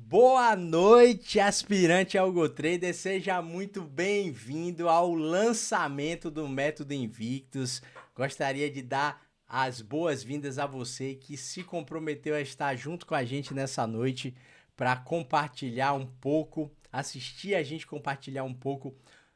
Boa noite, aspirante AlgoTrader, seja muito bem-vindo ao lançamento do Método Invictus. Gostaria de dar as boas-vindas a você que se comprometeu a estar junto com a gente nessa noite para compartilhar um pouco, assistir a gente compartilhar um pouco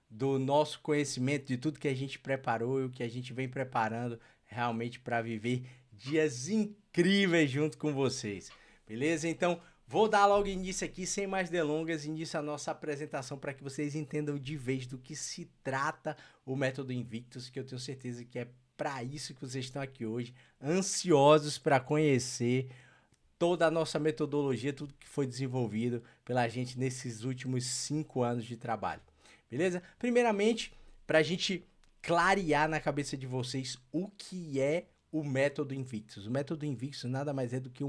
do nosso conhecimento, de tudo que a gente preparou e o que a gente vem preparando realmente para viver dias incríveis junto com vocês. Beleza? Então, vou dar logo início aqui, sem mais delongas, início a nossa apresentação para que vocês entendam de vez do que se trata o Método Invictus, que eu tenho certeza que é para isso que vocês estão aqui hoje, ansiosos para conhecer toda a nossa metodologia, tudo que foi desenvolvido pela gente nesses últimos 5 anos de trabalho. Beleza? Primeiramente, para a gente clarear na cabeça de vocês o que é o Método Invictus. O Método Invictus nada mais é do que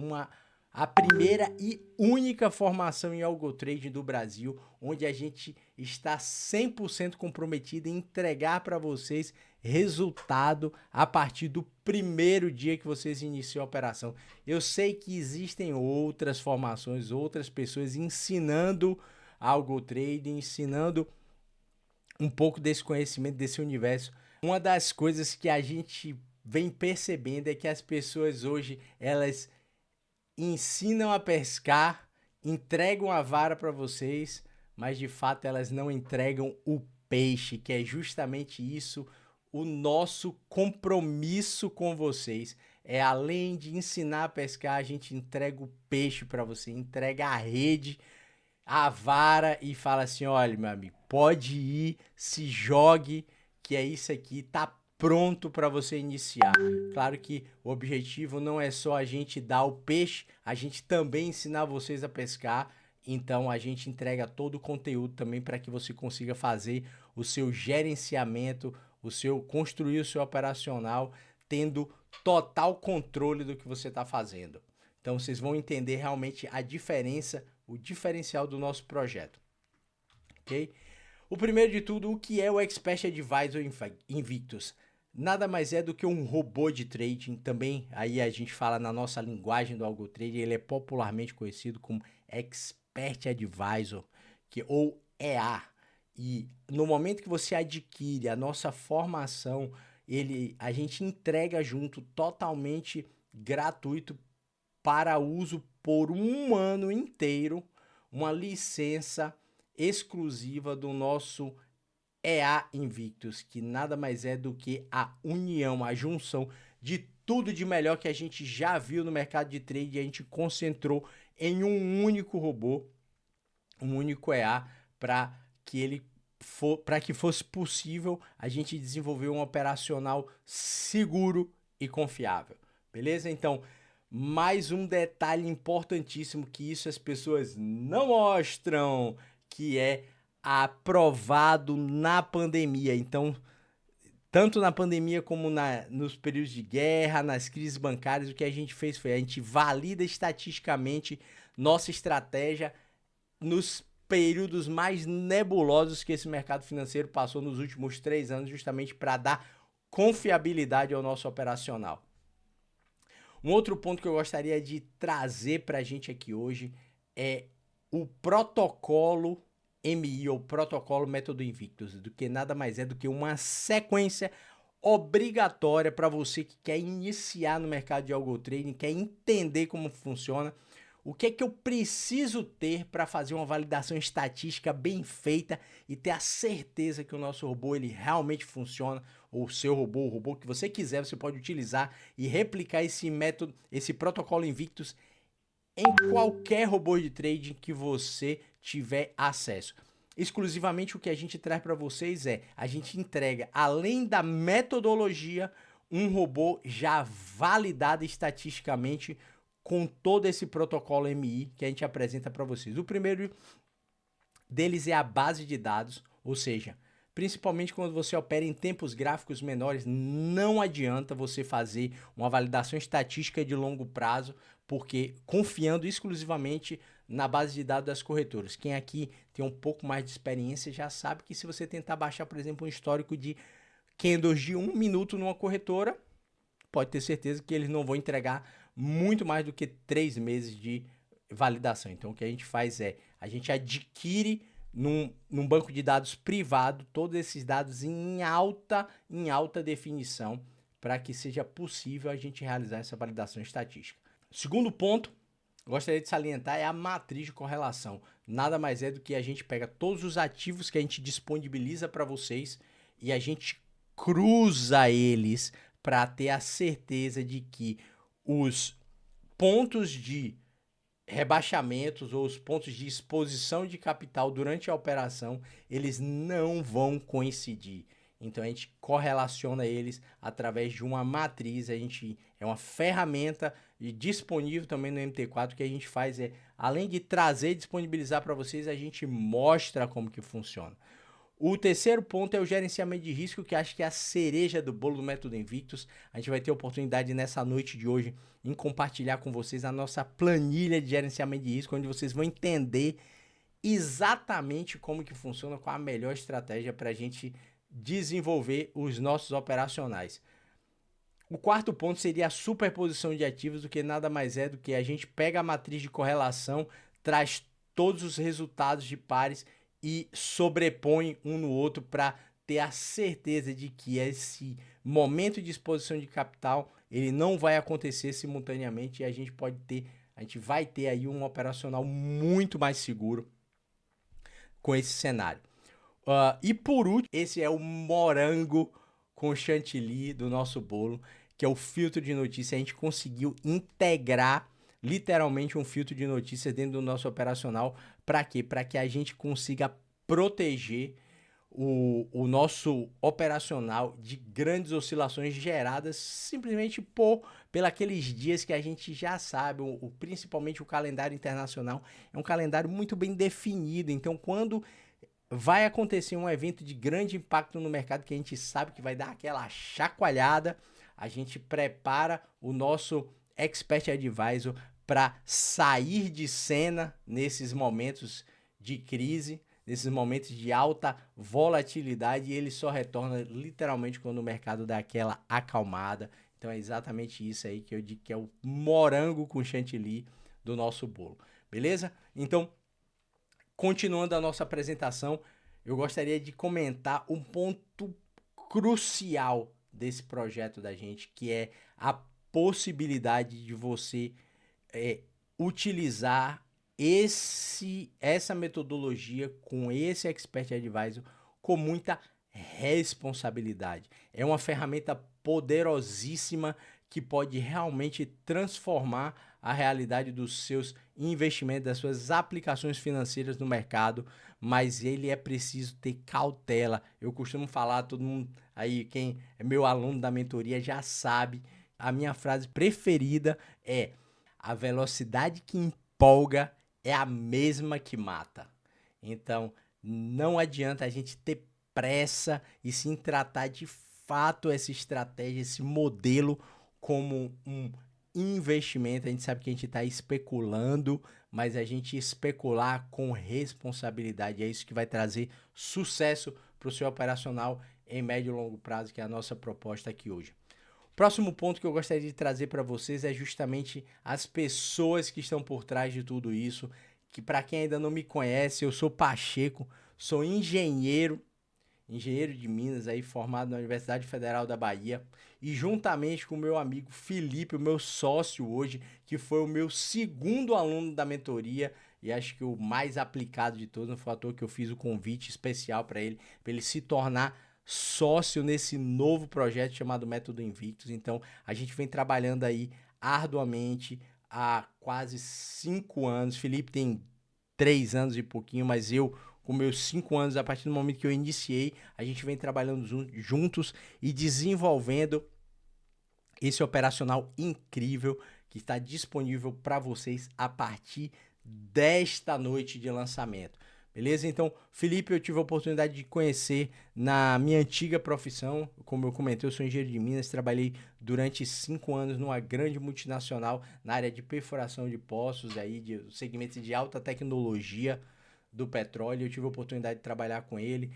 a primeira e única formação em AlgoTrading do Brasil, onde a gente está 100% comprometido em entregar para vocês resultado a partir do primeiro dia que vocês iniciam a operação. Eu sei que existem outras formações, outras pessoas ensinando AlgoTrading, ensinando um pouco desse conhecimento, desse universo. Uma das coisas que a gente vem percebendo é que as pessoas hoje, elas ensinam a pescar, entregam a vara para vocês, mas de fato elas não entregam o peixe, que é justamente isso, o nosso compromisso com vocês. É além de ensinar a pescar, a gente entrega o peixe para você, entrega a rede, a vara e fala assim, olha, meu amigo, pode ir, se jogue, que é isso aqui, tá pronto para você iniciar. Claro que o objetivo não é só a gente dar o peixe, a gente também ensinar vocês a pescar. Então a gente entrega todo o conteúdo também para que você consiga fazer o seu gerenciamento, construir o seu operacional, tendo total controle do que você está fazendo. Então vocês vão entender realmente a diferença, o diferencial do nosso projeto. Ok? O primeiro de tudo, o que é o Expert Advisor Invictus? Nada mais é do que um robô de trading, também aí a gente fala na nossa linguagem do AlgoTrader, ele é popularmente conhecido como Expert Advisor, ou EA. E no momento que você adquire a nossa formação, a gente entrega junto totalmente gratuito para uso por um ano inteiro, uma licença exclusiva do nosso EA Invictus, que nada mais é do que a união, a junção de tudo de melhor que a gente já viu no mercado de trade e a gente concentrou em um único robô, um único EA, para que fosse possível a gente desenvolver um operacional seguro e confiável. Beleza? Então, mais um detalhe importantíssimo que isso as pessoas não mostram, que é aprovado na pandemia. Então, tanto na pandemia como nos períodos de guerra, nas crises bancárias, o que a gente fez foi a gente valida estatisticamente nossa estratégia nos períodos mais nebulosos que esse mercado financeiro passou nos últimos 3 anos, justamente para dar confiabilidade ao nosso operacional. Um outro ponto que eu gostaria de trazer para a gente aqui hoje é o protocolo MI, ou protocolo Método Invictus, do que nada mais é do que uma sequência obrigatória para você que quer iniciar no mercado de AlgoTrading, quer entender como funciona. O que é que eu preciso ter para fazer uma validação estatística bem feita e ter a certeza que o nosso robô ele realmente funciona, ou o seu robô, o robô que você quiser, você pode utilizar e replicar esse método, esse protocolo Invictus em qualquer robô de trading que você tiver acesso. Exclusivamente o que a gente traz para vocês a gente entrega, além da metodologia, um robô já validado estatisticamente com todo esse protocolo MI que a gente apresenta para vocês. O primeiro deles é a base de dados, ou seja, principalmente quando você opera em tempos gráficos menores, não adianta você fazer uma validação estatística de longo prazo, porque confiando exclusivamente na base de dados das corretoras. Quem aqui tem um pouco mais de experiência já sabe que se você tentar baixar, por exemplo, um histórico de candles de 1 minuto numa corretora, pode ter certeza que eles não vão entregar muito mais do que 3 meses de validação. Então, o que a gente faz é, a gente adquire num banco de dados privado todos esses dados em alta definição para que seja possível a gente realizar essa validação estatística. Segundo ponto, gostaria de salientar é a matriz de correlação. Nada mais é do que a gente pega todos os ativos que a gente disponibiliza para vocês e a gente cruza eles para ter a certeza de que os pontos de rebaixamentos ou os pontos de exposição de capital durante a operação, eles não vão coincidir. Então a gente correlaciona eles através de uma matriz, é uma ferramenta disponível também no MT4 que a gente faz além de trazer e disponibilizar para vocês, a gente mostra como que funciona. O terceiro ponto é o gerenciamento de risco, que acho que é a cereja do bolo do Método Invictus. A gente vai ter oportunidade nessa noite de hoje em compartilhar com vocês a nossa planilha de gerenciamento de risco, onde vocês vão entender exatamente como que funciona, qual a melhor estratégia para a gente desenvolver os nossos operacionais. O quarto ponto seria a superposição de ativos, do que nada mais é do que a gente pega a matriz de correlação, traz todos os resultados de pares e sobrepõe um no outro para ter a certeza de que esse momento de exposição de capital ele não vai acontecer simultaneamente e a gente vai ter aí um operacional muito mais seguro com esse cenário. E por último, esse é o morango com chantilly do nosso bolo, que é o filtro de notícia. A gente conseguiu integrar literalmente um filtro de notícias dentro do nosso operacional. Para quê? Para que a gente consiga proteger o nosso operacional de grandes oscilações geradas simplesmente pelos dias que a gente já sabe, principalmente o calendário internacional é um calendário muito bem definido. Então, quando vai acontecer um evento de grande impacto no mercado que a gente sabe que vai dar aquela chacoalhada, a gente prepara o nosso Expert Advisor para sair de cena nesses momentos de crise, nesses momentos de alta volatilidade, e ele só retorna literalmente quando o mercado dá aquela acalmada. Então é exatamente isso aí que eu digo que é o morango com chantilly do nosso bolo, beleza? Então, continuando a nossa apresentação, eu gostaria de comentar um ponto crucial desse projeto da gente, que é a possibilidade de você utilizar essa metodologia com esse Expert Advisor com muita responsabilidade. É uma ferramenta poderosíssima que pode realmente transformar a realidade dos seus investimentos, das suas aplicações financeiras no mercado, mas ele é preciso ter cautela. Eu costumo falar, todo mundo aí, quem é meu aluno da mentoria já sabe, a minha frase preferida é: a velocidade que empolga é a mesma que mata. Então, não adianta a gente ter pressa e sim tratar de fato essa estratégia, esse modelo como um investimento. A gente sabe que a gente está especulando, mas a gente especular com responsabilidade é isso que vai trazer sucesso para o seu operacional em médio e longo prazo, que é a nossa proposta aqui hoje. Próximo ponto que eu gostaria de trazer para vocês é justamente as pessoas que estão por trás de tudo isso, que para quem ainda não me conhece, eu sou Pacheco, sou engenheiro de Minas, aí formado na Universidade Federal da Bahia, e juntamente com o meu amigo Felipe, o meu sócio hoje, que foi o meu segundo aluno da mentoria, e acho que o mais aplicado de todos, não foi à toa que eu fiz o convite especial para ele se tornar sócio nesse novo projeto chamado Método Invictus. Então, a gente vem trabalhando aí arduamente há quase 5 anos. Felipe tem 3 anos e pouquinho, mas eu, com meus 5 anos, a partir do momento que eu iniciei, a gente vem trabalhando juntos e desenvolvendo esse operacional incrível que está disponível para vocês a partir desta noite de lançamento. Beleza? Então, Felipe, eu tive a oportunidade de conhecer na minha antiga profissão. Como eu comentei, eu sou engenheiro de Minas, trabalhei durante 5 anos numa grande multinacional na área de perfuração de poços, aí, de segmentos de alta tecnologia do petróleo. Eu tive a oportunidade de trabalhar com ele.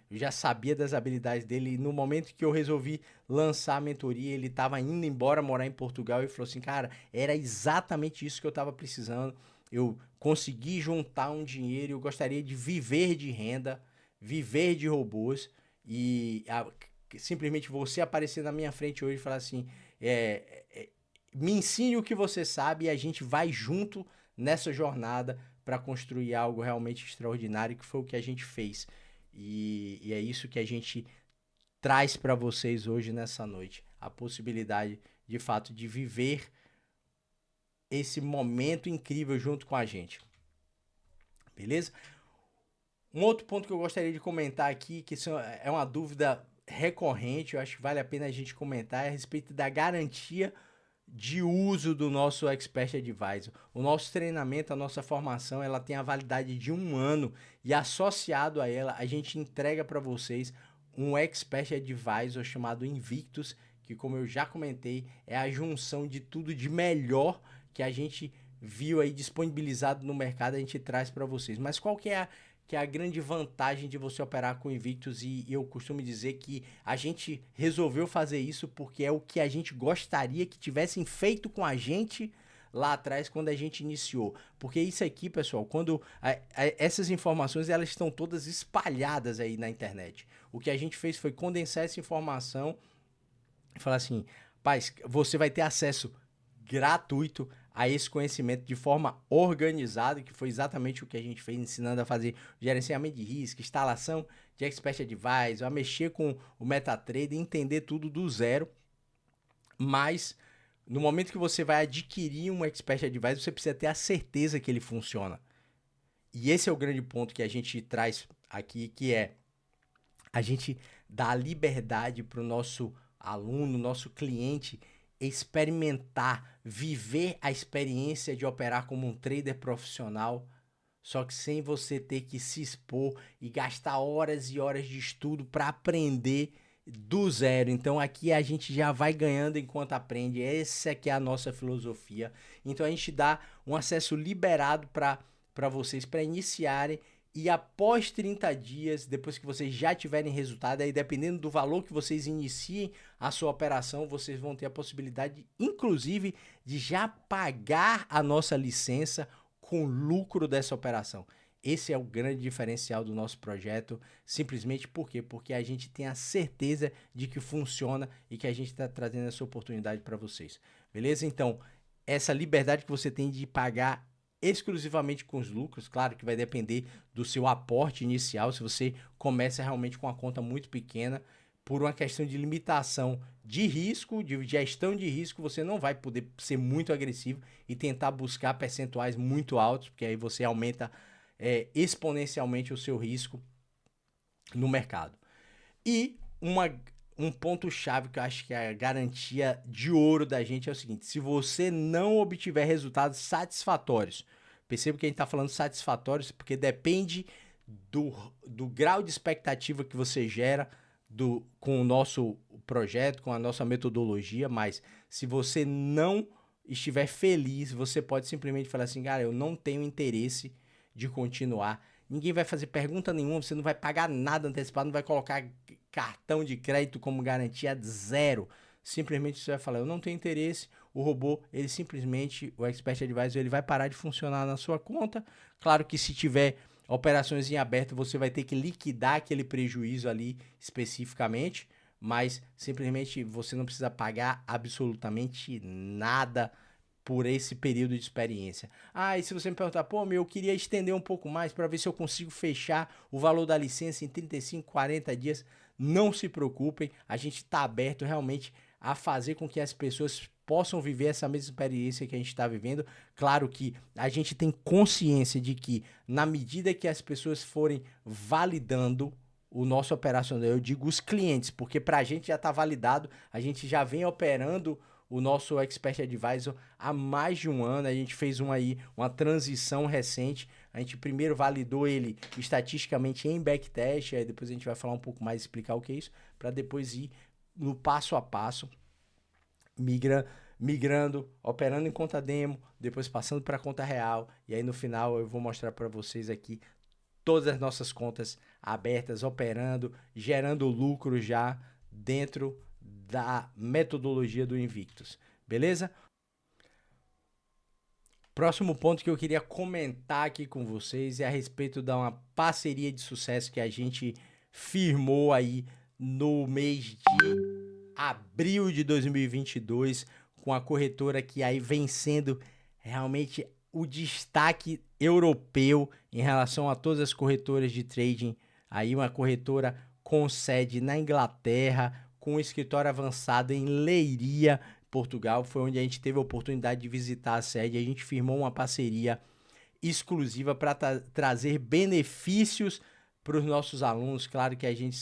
Eu já sabia das habilidades dele. E no momento que eu resolvi lançar a mentoria, ele estava indo embora morar em Portugal e falou assim: cara, era exatamente isso que eu estava precisando. eu consegui juntar um dinheiro, eu gostaria de viver de renda, viver de robôs e simplesmente você aparecer na minha frente hoje e falar assim, me ensine o que você sabe e a gente vai junto nessa jornada para construir algo realmente extraordinário, que foi o que a gente fez. E é isso que a gente traz para vocês hoje nessa noite, a possibilidade de fato de viver esse momento incrível junto com a gente. Beleza? Um outro ponto que eu gostaria de comentar aqui, que é uma dúvida recorrente, eu acho que vale a pena a gente comentar, é a respeito da garantia de uso do nosso Expert Advisor. O nosso treinamento, a nossa formação, ela tem a validade de 1 ano e associado a ela, a gente entrega para vocês um Expert Advisor chamado Invictus, que como eu já comentei, é a junção de tudo de melhor que a gente viu aí disponibilizado no mercado, a gente traz para vocês. Mas qual que é a grande vantagem de você operar com Invictus? E eu costumo dizer que a gente resolveu fazer isso porque é o que a gente gostaria que tivessem feito com a gente lá atrás quando a gente iniciou. Porque isso aqui, pessoal, quando essas informações elas estão todas espalhadas aí na internet. O que a gente fez foi condensar essa informação e falar assim, paz, você vai ter acesso gratuito a esse conhecimento de forma organizada, que foi exatamente o que a gente fez, ensinando a fazer gerenciamento de risco, instalação de Expert Advisor, a mexer com o MetaTrader, entender tudo do zero. Mas no momento que você vai adquirir um Expert Advisor, você precisa ter a certeza que ele funciona. E esse é o grande ponto que a gente traz aqui, que é a gente dá a liberdade para o nosso aluno, nosso cliente, experimentar, viver a experiência de operar como um trader profissional, só que sem você ter que se expor e gastar horas e horas de estudo para aprender do zero. Então aqui a gente já vai ganhando enquanto aprende. Essa aqui é a nossa filosofia. Então a gente dá um acesso liberado para vocês para iniciarem. E após 30 dias, depois que vocês já tiverem resultado, aí dependendo do valor que vocês iniciem a sua operação, vocês vão ter a possibilidade, inclusive, de já pagar a nossa licença com lucro dessa operação. Esse é o grande diferencial do nosso projeto, simplesmente por quê? Porque a gente tem a certeza de que funciona e que a gente está trazendo essa oportunidade para vocês. Beleza? Então, essa liberdade que você tem de pagar exclusivamente com os lucros, claro que vai depender do seu aporte inicial, se você começa realmente com uma conta muito pequena, por uma questão de limitação de risco, de gestão de risco, você não vai poder ser muito agressivo e tentar buscar percentuais muito altos, porque aí você aumenta exponencialmente o seu risco no mercado. E um ponto-chave que eu acho que é a garantia de ouro da gente é o seguinte: se você não obtiver resultados satisfatórios, perceba que a gente está falando satisfatórios porque depende do grau de expectativa que você gera com o nosso projeto, com a nossa metodologia, mas se você não estiver feliz, você pode simplesmente falar assim, cara, eu não tenho interesse de continuar. Ninguém vai fazer pergunta nenhuma, você não vai pagar nada antecipado, não vai colocar cartão de crédito como garantia zero. Simplesmente você vai falar, eu não tenho interesse, o robô, ele simplesmente, o Expert Advisor, ele vai parar de funcionar na sua conta. Claro que se tiver operações em aberto, você vai ter que liquidar aquele prejuízo ali especificamente, mas simplesmente você não precisa pagar absolutamente nada por esse período de experiência. Ah, e se você me perguntar, pô, eu queria estender um pouco mais para ver se eu consigo fechar o valor da licença em 35, 40 dias, não se preocupem, a gente está aberto realmente a fazer com que as pessoas possam viver essa mesma experiência que a gente está vivendo. Claro que a gente tem consciência de que, na medida que as pessoas forem validando o nosso operacional, eu digo os clientes, porque para a gente já está validado, a gente já vem operando o nosso Expert Advisor há mais de 1 ano. A gente fez uma transição recente. A gente primeiro validou ele estatisticamente em backtest, aí depois a gente vai falar um pouco mais, explicar o que é isso, para depois ir no passo a passo, migrando, operando em conta demo, depois passando para conta real, e aí no final eu vou mostrar para vocês aqui todas as nossas contas abertas, operando, gerando lucro já dentro da metodologia do Invictus, beleza? Próximo ponto que eu queria comentar aqui com vocês é a respeito de uma parceria de sucesso que a gente firmou aí no mês de abril de 2022 com a corretora que aí vem sendo realmente o destaque europeu em relação a todas as corretoras de trading. Aí uma corretora com sede na Inglaterra, com um escritório avançado em Leiria, Portugal. Foi onde a gente teve a oportunidade de visitar a sede. A gente firmou uma parceria exclusiva para trazer benefícios para os nossos alunos. Claro que a gente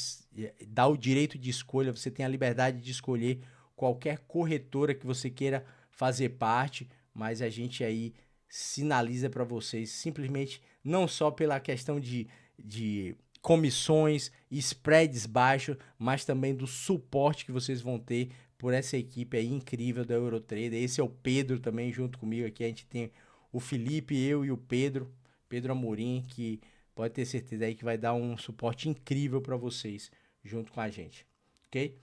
dá o direito de escolha, você tem a liberdade de escolher qualquer corretora que você queira fazer parte, mas a gente aí sinaliza para vocês simplesmente não só pela questão de comissões e spreads baixos, mas também do suporte que vocês vão ter por essa equipe aí incrível da Eurotrader. Esse é o Pedro também junto comigo aqui, a gente tem o Felipe, eu e o Pedro Amorim, que pode ter certeza aí que vai dar um suporte incrível para vocês junto com a gente, ok?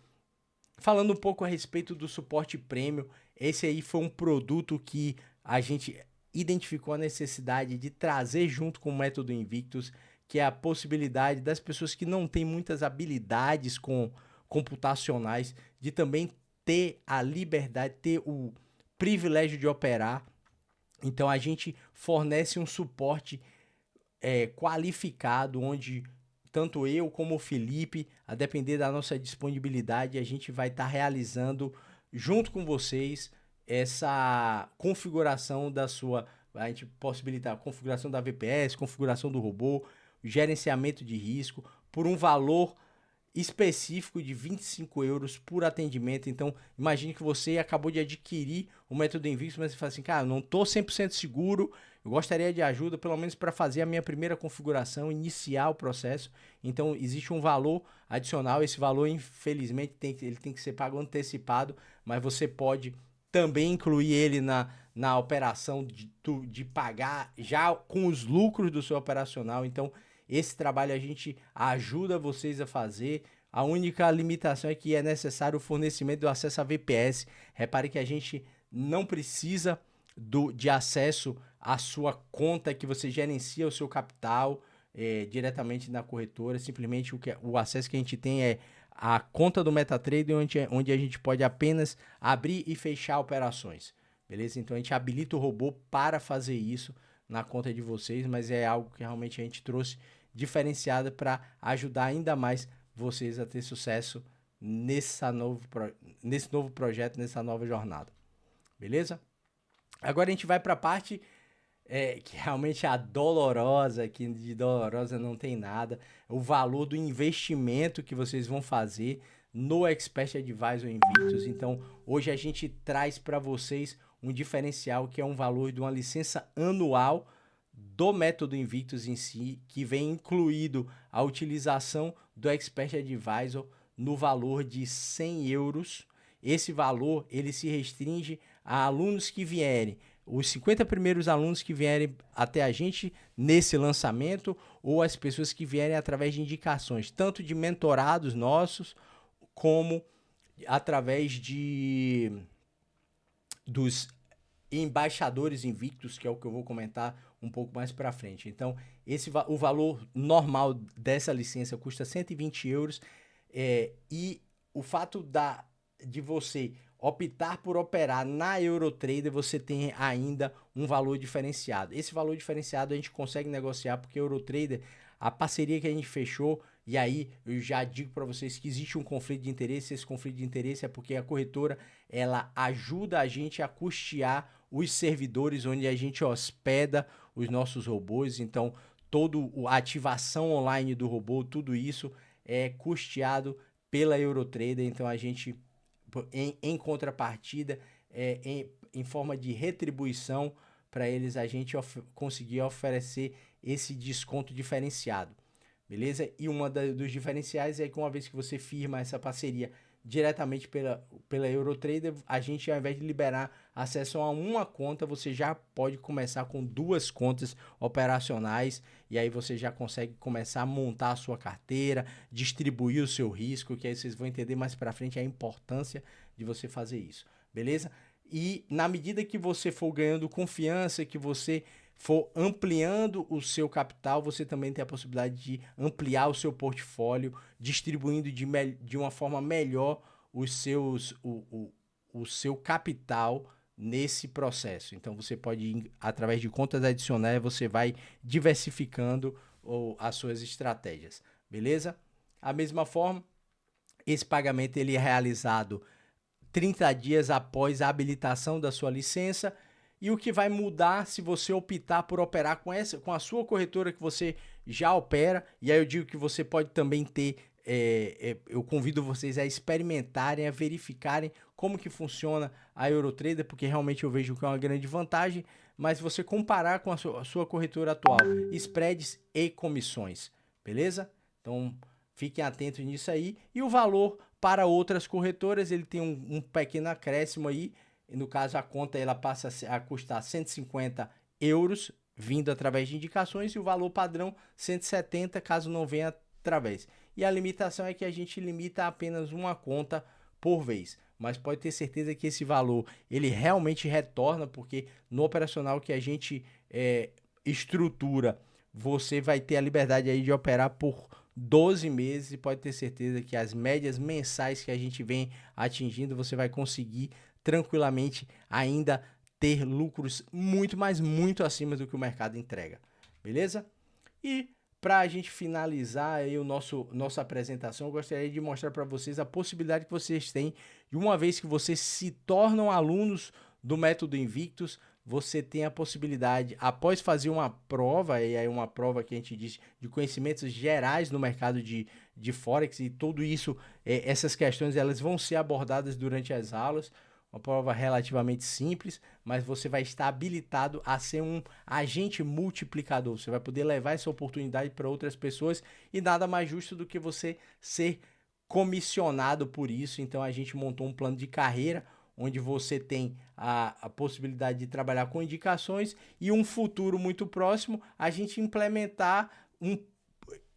Falando um pouco a respeito do suporte premium, esse aí foi um produto que a gente identificou a necessidade de trazer junto com o método Invictus, que é a possibilidade das pessoas que não têm muitas habilidades computacionais de também ter a liberdade, ter o privilégio de operar. Então a gente fornece um suporte qualificado, onde tanto eu como o Felipe, a depender da nossa disponibilidade, a gente vai estar realizando junto com vocês essa configuração da sua, a gente possibilitar a configuração da VPS, configuração do robô, gerenciamento de risco, por um valor específico de 25 euros por atendimento. Então, imagine que você acabou de adquirir o método Invictus, mas você fala assim, cara, não estou 100% seguro, eu gostaria de ajuda, pelo menos para fazer a minha primeira configuração, iniciar o processo. Então, existe um valor adicional, esse valor, infelizmente, ele tem que ser pago antecipado, mas você pode também incluir ele na operação de pagar já com os lucros do seu operacional. Então, esse trabalho a gente ajuda vocês a fazer. A única limitação é que é necessário o fornecimento do acesso a VPS. Repare que a gente não precisa de acesso à sua conta que você gerencia o seu capital diretamente na corretora. Simplesmente o acesso que a gente tem é a conta do MetaTrader, onde a gente pode apenas abrir e fechar operações. Beleza? Então a gente habilita o robô para fazer isso na conta de vocês, mas é algo que realmente a gente trouxe diferenciada para ajudar ainda mais vocês a ter sucesso nesse novo projeto, nessa nova jornada. Beleza? Agora a gente vai para a parte que realmente é a dolorosa, que de dolorosa não tem nada, o valor do investimento que vocês vão fazer no Expert Advisor Invictus. Então, hoje a gente traz para vocês um diferencial que é um valor de uma licença anual do método Invictus em si, que vem incluído a utilização do Expert Advisor no valor de 100 euros. Esse valor ele se restringe a alunos que vierem, os 50 primeiros alunos que vierem até a gente nesse lançamento, ou as pessoas que vierem através de indicações, tanto de mentorados nossos, como através dos embaixadores invictus, que é o que eu vou comentar um pouco mais para frente. Então, o valor normal dessa licença custa 120 euros e o fato de você optar por operar na Eurotrader, você tem ainda um valor diferenciado. Esse valor diferenciado a gente consegue negociar porque a Eurotrader, a parceria que a gente fechou, e aí eu já digo para vocês que existe um conflito de interesse. Esse conflito de interesse é porque a corretora ela ajuda a gente a custear os servidores onde a gente hospeda os nossos robôs. Então, toda a ativação online do robô, tudo isso é custeado pela Eurotrader. Então, a gente, em contrapartida, em forma de retribuição para eles, a gente conseguir oferecer esse desconto diferenciado. Beleza? E dos diferenciais é que uma vez que você firma essa parceria diretamente pela Eurotrader, a gente, ao invés de liberar acesso a uma conta, você já pode começar com 2 contas operacionais, e aí você já consegue começar a montar a sua carteira, distribuir o seu risco, que aí vocês vão entender mais para frente a importância de você fazer isso. Beleza? e na medida que você for ganhando confiança, que você for ampliando o seu capital, você também tem a possibilidade de ampliar o seu portfólio, distribuindo de uma forma melhor o seu capital nesse processo. Então você pode, através de contas adicionais, você vai diversificando as suas estratégias, beleza? A mesma forma, esse pagamento ele é realizado 30 dias após a habilitação da sua licença. E o que vai mudar se você optar por operar com a sua corretora que você já opera, e aí eu digo que você pode também ter, eu convido vocês a experimentarem, a verificarem como que funciona a Eurotrader, porque realmente eu vejo que é uma grande vantagem, mas você comparar com a sua corretora atual, spreads e comissões, beleza? Então fiquem atentos nisso aí. E o valor para outras corretoras, ele tem um pequeno acréscimo aí. No caso, a conta ela passa a custar 150 euros, vindo através de indicações, e o valor padrão 170, caso não venha através. E a limitação é que a gente limita a apenas uma conta por vez. Mas pode ter certeza que esse valor, ele realmente retorna, porque no operacional que a gente estrutura, você vai ter a liberdade aí de operar por 12 meses e pode ter certeza que as médias mensais que a gente vem atingindo, você vai conseguir tranquilamente ainda ter lucros muito, mas muito acima do que o mercado entrega, beleza? E para a gente finalizar aí nossa apresentação, eu gostaria de mostrar para vocês a possibilidade que vocês têm de, uma vez que vocês se tornam alunos do Método Invictus, você tem a possibilidade, após fazer uma prova, e aí uma prova que a gente diz de conhecimentos gerais no mercado de Forex, e tudo isso, essas questões, elas vão ser abordadas durante as aulas. Uma prova relativamente simples, mas você vai estar habilitado a ser um agente multiplicador. Você vai poder levar essa oportunidade para outras pessoas e nada mais justo do que você ser comissionado por isso. Então a gente montou um plano de carreira onde você tem a possibilidade de trabalhar com indicações e um futuro muito próximo a gente implementar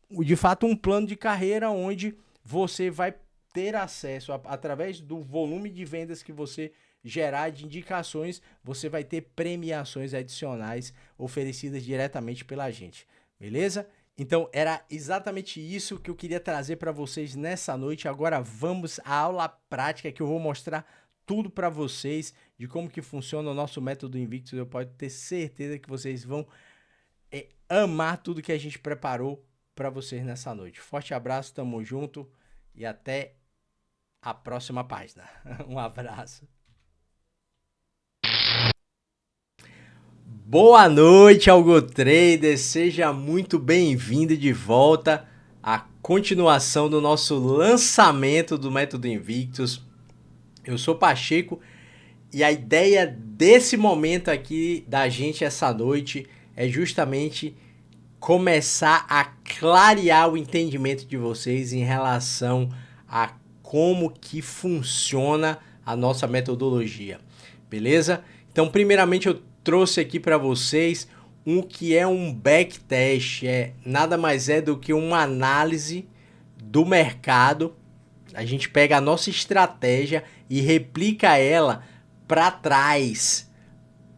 de fato um plano de carreira onde você vai ter acesso, através do volume de vendas que você gerar de indicações, você vai ter premiações adicionais oferecidas diretamente pela gente, beleza? Então era exatamente isso que eu queria trazer para vocês nessa noite. Agora vamos à aula prática, que eu vou mostrar tudo para vocês de como que funciona o nosso método Invictus. Eu posso ter certeza que vocês vão amar tudo que a gente preparou para vocês nessa noite. Forte abraço, tamo junto e até a próxima página. Um abraço. Boa noite, AlgoTrader. Seja muito bem-vindo de volta à continuação do nosso lançamento do Método Invictus. Eu sou Pacheco e a ideia desse momento aqui da gente essa noite é justamente começar a clarear o entendimento de vocês em relação a como que funciona a nossa metodologia, beleza? Então, primeiramente, eu trouxe aqui para vocês o que é um backtest. Nada mais é do que uma análise do mercado. A gente pega a nossa estratégia e replica ela para trás,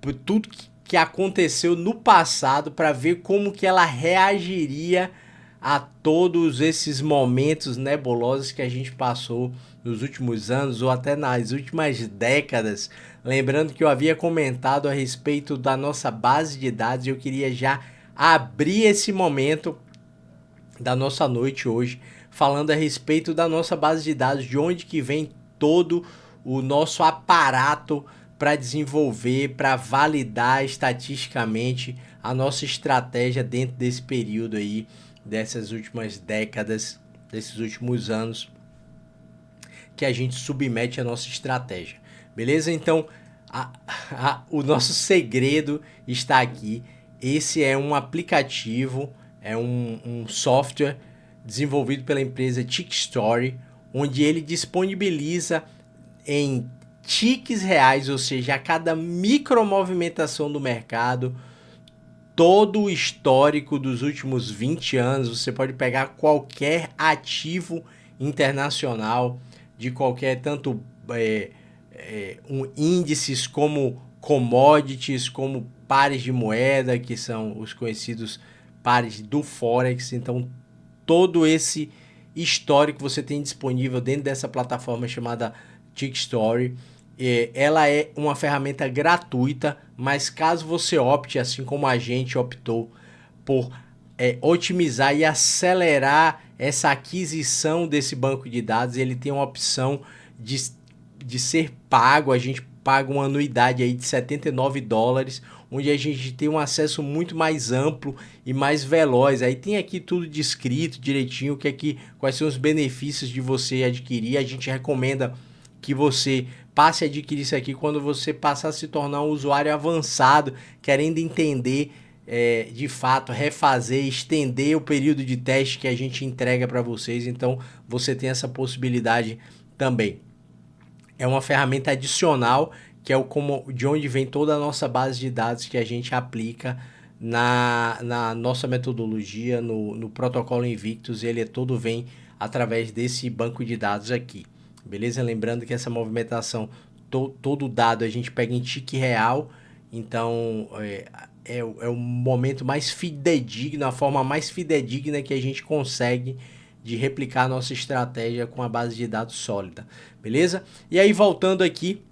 por tudo que aconteceu no passado, para ver como que ela reagiria a todos esses momentos nebulosos que a gente passou nos últimos anos ou até nas últimas décadas. Lembrando que eu havia comentado a respeito da nossa base de dados e eu queria já abrir esse momento da nossa noite hoje falando a respeito da nossa base de dados, de onde que vem todo o nosso aparato para desenvolver, para validar estatisticamente a nossa estratégia dentro desse período aí, dessas últimas décadas, desses últimos anos, que a gente submete a nossa estratégia. Beleza? Então, o nosso segredo está aqui. Esse é um aplicativo, é um software desenvolvido pela empresa Tickstory, onde ele disponibiliza em ticks reais, ou seja, a cada micromovimentação do mercado, todo o histórico dos últimos 20 anos. Você pode pegar qualquer ativo internacional de qualquer, tanto índices como commodities, como pares de moeda, que são os conhecidos pares do Forex. Então, todo esse histórico você tem disponível dentro dessa plataforma chamada Tickstory. Ela é uma ferramenta gratuita, mas caso você opte, assim como a gente optou, por otimizar e acelerar essa aquisição desse banco de dados, ele tem uma opção de ser pago. A gente paga uma anuidade aí de $79, onde a gente tem um acesso muito mais amplo e mais veloz. Aí tem aqui tudo descrito direitinho, quais são os benefícios de você adquirir. A gente recomenda que você passe a adquirir isso aqui quando você passar a se tornar um usuário avançado, querendo entender de fato, refazer, estender o período de teste que a gente entrega para vocês. Então, você tem essa possibilidade também. É uma ferramenta adicional, que é de onde vem toda a nossa base de dados que a gente aplica na nossa metodologia, no protocolo Invictus. Ele todo vem através desse banco de dados aqui, beleza? Lembrando que essa movimentação, todo dado a gente pega em tique real, então é o momento mais fidedigno, a forma mais fidedigna que a gente consegue de replicar a nossa estratégia com a base de dados sólida, beleza? E aí, voltando aqui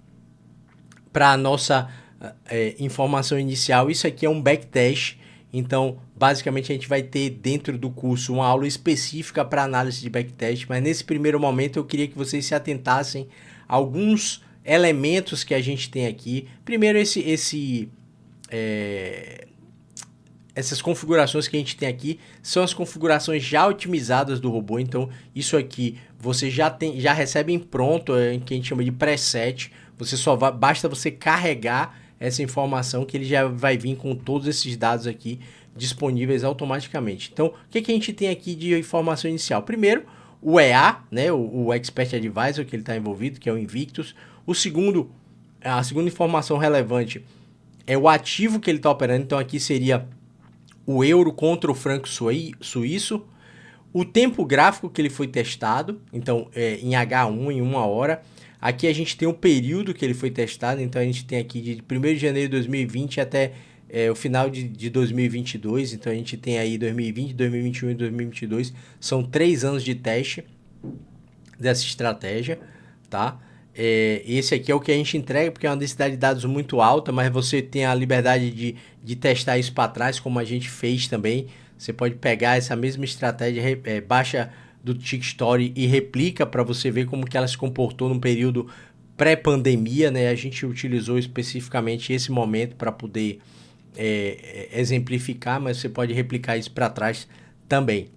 para a nossa informação inicial, isso aqui é um backtest. Então, basicamente, a gente vai ter dentro do curso uma aula específica para análise de backtest, mas nesse primeiro momento eu queria que vocês se atentassem a alguns elementos que a gente tem aqui. Primeiro, essas configurações que a gente tem aqui são as configurações já otimizadas do robô. Então, isso aqui você já recebe em pronto, que a gente chama de preset. Você basta você carregar essa informação, que ele já vai vir com todos esses dados aqui disponíveis automaticamente. Então, o que a gente tem aqui de informação inicial? Primeiro, o EA, né, o Expert Advisor, que ele está envolvido, que é o Invictus. A segunda informação relevante é o ativo que ele está operando. Então, aqui seria o euro contra o franco suíço. O tempo gráfico que ele foi testado, então em H1, em 1 hora. Aqui a gente tem o período que ele foi testado, então a gente tem aqui de 1º de janeiro de 2020 até o final de 2022, então a gente tem aí 2020, 2021 e 2022, são 3 anos de teste dessa estratégia, tá? Esse aqui é o que a gente entrega, porque é uma densidade de dados muito alta, mas você tem a liberdade de testar isso para trás, como a gente fez também. Você pode pegar essa mesma estratégia, baixa do Tickstory e replica para você ver como que ela se comportou no período pré-pandemia, né? A gente utilizou especificamente esse momento para poder exemplificar, mas você pode replicar isso para trás também.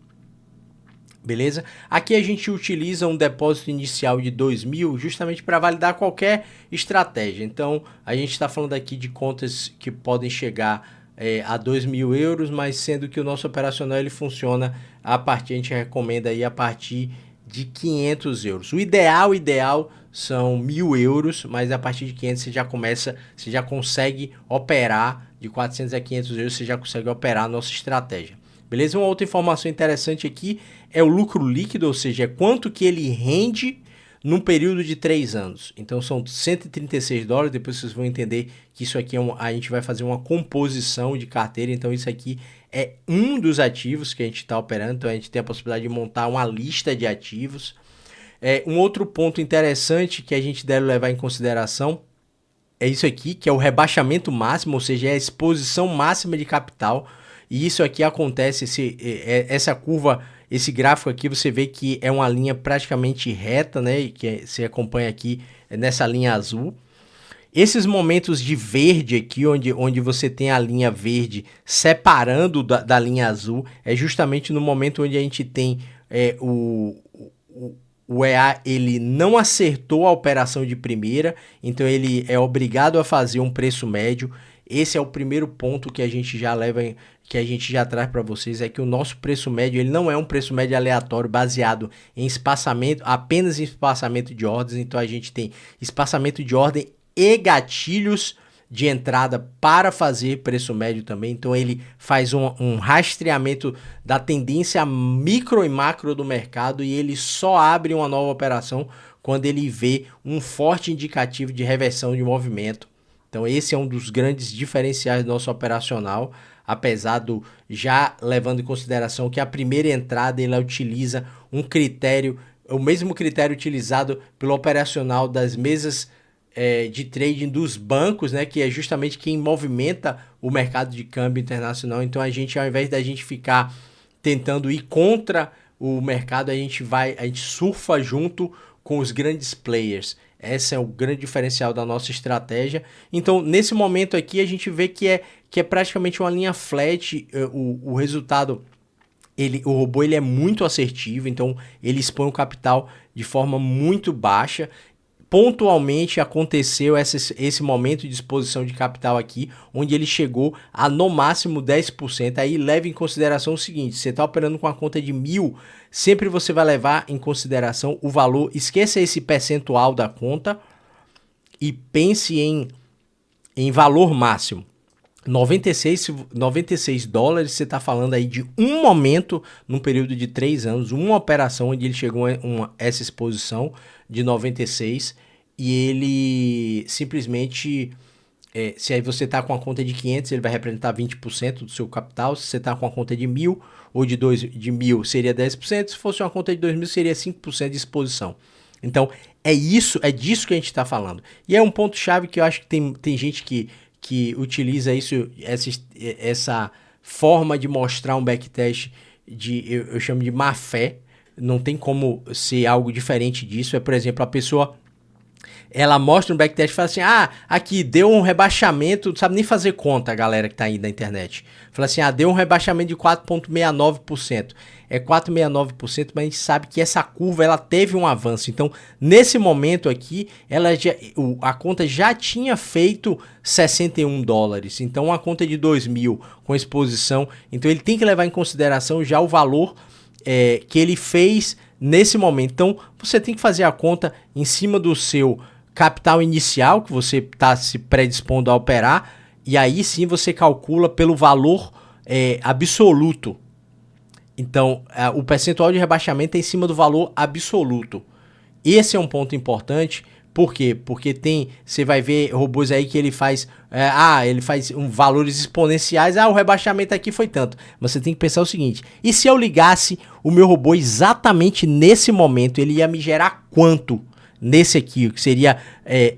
Beleza? Aqui a gente utiliza um depósito inicial de 2.000 justamente para validar qualquer estratégia. Então, a gente está falando aqui de contas que podem chegar a 2.000 euros, mas sendo que o nosso operacional ele funciona a gente recomenda aí a partir de 500 euros. O ideal são 1.000 euros, mas a partir de 500 você já consegue operar, de 400 a 500 euros você já consegue operar a nossa estratégia. Beleza? Uma outra informação interessante aqui é o lucro líquido, ou seja, quanto que ele rende num período de 3 anos. Então são $136, depois vocês vão entender que isso aqui a gente vai fazer uma composição de carteira, então isso aqui é um dos ativos que a gente está operando, então a gente tem a possibilidade de montar uma lista de ativos. Um outro ponto interessante que a gente deve levar em consideração é isso aqui, que é o rebaixamento máximo, ou seja, é a exposição máxima de capital. E isso aqui acontece, essa curva, esse gráfico aqui, você vê que é uma linha praticamente reta, né? Que você acompanha aqui nessa linha azul. Esses momentos de verde aqui, onde você tem a linha verde separando da linha azul, é justamente no momento onde a gente tem o EA, ele não acertou a operação de primeira, então ele é obrigado a fazer um preço médio. Esse é o primeiro ponto que a gente já que a gente já traz para vocês, é que o nosso preço médio ele não é um preço médio aleatório baseado em espaçamento, apenas em espaçamento de ordens. Então a gente tem espaçamento de ordem e gatilhos de entrada para fazer preço médio também. Então ele faz um rastreamento da tendência micro e macro do mercado e ele só abre uma nova operação quando ele vê um forte indicativo de reversão de movimento. Então esse é um dos grandes diferenciais do nosso operacional, apesar do já levando em consideração que a primeira entrada ela utiliza um critério, o mesmo critério utilizado pelo operacional das mesas de trading dos bancos, né, que é justamente quem movimenta o mercado de câmbio internacional. Então a gente, ao invés da gente ficar tentando ir contra o mercado, a gente surfa junto com os grandes players. Esse é o grande diferencial da nossa estratégia. Então, nesse momento aqui, a gente vê que é praticamente uma linha flat. O resultado, o robô ele é muito assertivo, então ele expõe o capital de forma muito baixa. Pontualmente aconteceu esse momento de exposição de capital aqui, onde ele chegou a no máximo 10%. Aí leve em consideração o seguinte: você está operando com a conta de 1.000, sempre você vai levar em consideração o valor, esqueça esse percentual da conta e pense em valor máximo. 96 dólares, você está falando aí de um momento, num período de 3 anos, uma operação onde ele chegou a essa exposição de 96 e ele simplesmente, se aí você está com a conta de 500, ele vai representar 20% do seu capital. Se você está com a conta de 1.000 ou de 1.000, seria 10%. Se fosse uma conta de 2.000, seria 5% de exposição. Então, é disso que a gente está falando. E é um ponto-chave que eu acho que tem gente que utiliza essa forma de mostrar um backtest eu chamo de má fé. Não tem como ser algo diferente disso. Por exemplo, a pessoa ela mostra um backtest e fala assim: aqui deu um rebaixamento, não sabe nem fazer conta a galera que tá aí na internet. Fala assim: deu um rebaixamento de 4,69%. É 4,69%, mas a gente sabe que essa curva ela teve um avanço. Então, nesse momento aqui, a conta já tinha feito 61 dólares. Então, uma conta de 2.000 com exposição. Então, ele tem que levar em consideração já o valor que ele fez nesse momento. Então, você tem que fazer a conta em cima do seu capital inicial, que você está se predispondo a operar, e aí sim você calcula pelo valor absoluto. Então, o percentual de rebaixamento é em cima do valor absoluto. Esse é um ponto importante. Por quê? Porque você vai ver robôs aí que ele faz valores exponenciais. O rebaixamento aqui foi tanto. Mas você tem que pensar o seguinte: e se eu ligasse o meu robô exatamente nesse momento, ele ia me gerar quanto nesse aqui, que seria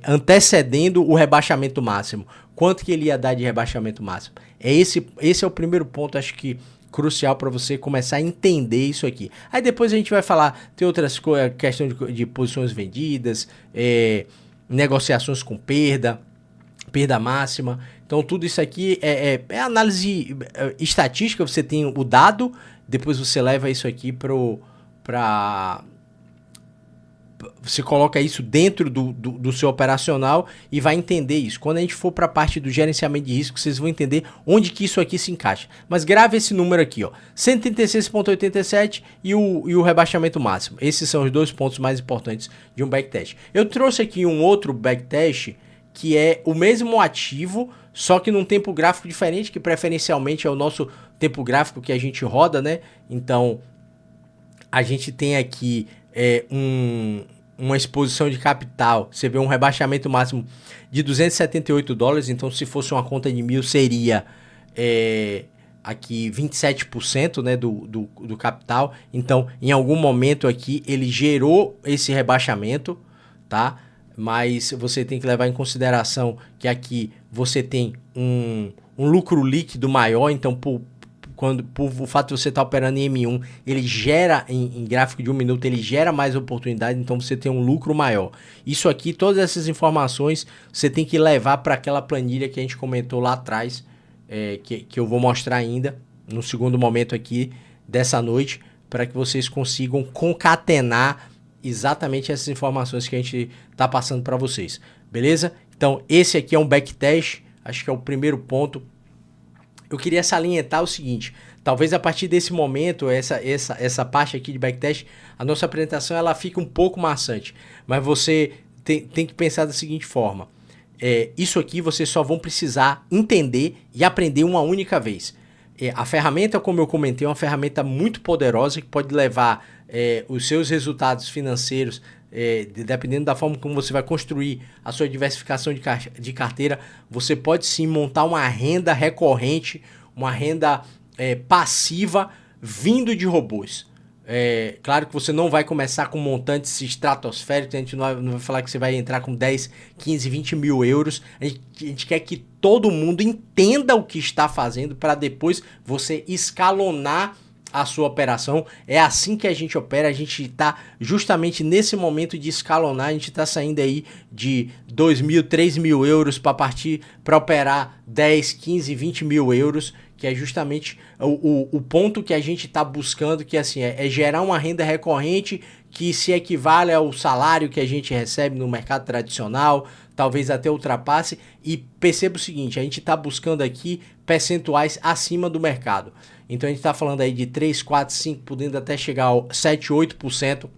antecedendo o rebaixamento máximo? Quanto que ele ia dar de rebaixamento máximo? Esse é o primeiro ponto, acho que crucial para você começar a entender isso aqui. Aí depois a gente vai falar, tem outras coisas, questão de posições vendidas, negociações com perda máxima. Então tudo isso aqui é análise estatística. Você tem o dado, depois você leva isso aqui para você coloca isso dentro do seu operacional e vai entender isso. Quando a gente for para a parte do gerenciamento de risco, vocês vão entender onde que isso aqui se encaixa. Mas grave esse número aqui, ó, 136,87 e o rebaixamento máximo. Esses são os dois pontos mais importantes de um backtest. Eu trouxe aqui um outro backtest que é o mesmo ativo, só que num tempo gráfico diferente, que preferencialmente é o nosso tempo gráfico que a gente roda, né? Então, a gente tem aqui uma exposição de capital. Você vê um rebaixamento máximo de 278 dólares. Então, se fosse uma conta de 1.000, seria aqui 27%, né, do capital. Então, em algum momento aqui, ele gerou esse rebaixamento, tá? Mas você tem que levar em consideração que aqui você tem um lucro líquido maior. Então, por o fato de você estar operando em M1, ele gera, em gráfico de 1 minuto, ele gera mais oportunidade, então você tem um lucro maior. Isso aqui, todas essas informações, você tem que levar para aquela planilha que a gente comentou lá atrás, que eu vou mostrar ainda, no segundo momento aqui dessa noite, para que vocês consigam concatenar exatamente essas informações que a gente está passando para vocês. Beleza? Então, esse aqui é um backtest, acho que é o primeiro ponto. Eu queria salientar o seguinte: talvez a partir desse momento, essa parte aqui de backtest, a nossa apresentação ela fica um pouco maçante, mas você tem que pensar da seguinte forma: isso aqui vocês só vão precisar entender e aprender uma única vez. A ferramenta, como eu comentei, é uma ferramenta muito poderosa que pode levar os seus resultados financeiros, dependendo da forma como você vai construir a sua diversificação de carteira, você pode sim montar uma renda recorrente, uma renda passiva vindo de robôs. Claro que você não vai começar com montantes estratosféricos, a gente não vai falar que você vai entrar com 10, 15, 20 mil euros. A gente quer que todo mundo entenda o que está fazendo para depois você escalonar a sua operação. É assim que a gente opera, a gente está justamente nesse momento de escalonar, a gente está saindo aí de 2 mil, 3 mil euros para partir para operar 10, 15, 20 mil euros, que é justamente o ponto que a gente está buscando, que assim, é gerar uma renda recorrente que se equivale ao salário que a gente recebe no mercado tradicional, talvez até ultrapasse, e perceba o seguinte, a gente está buscando aqui percentuais acima do mercado. Então a gente está falando aí de 3, 4, 5, podendo até chegar a 7, 8%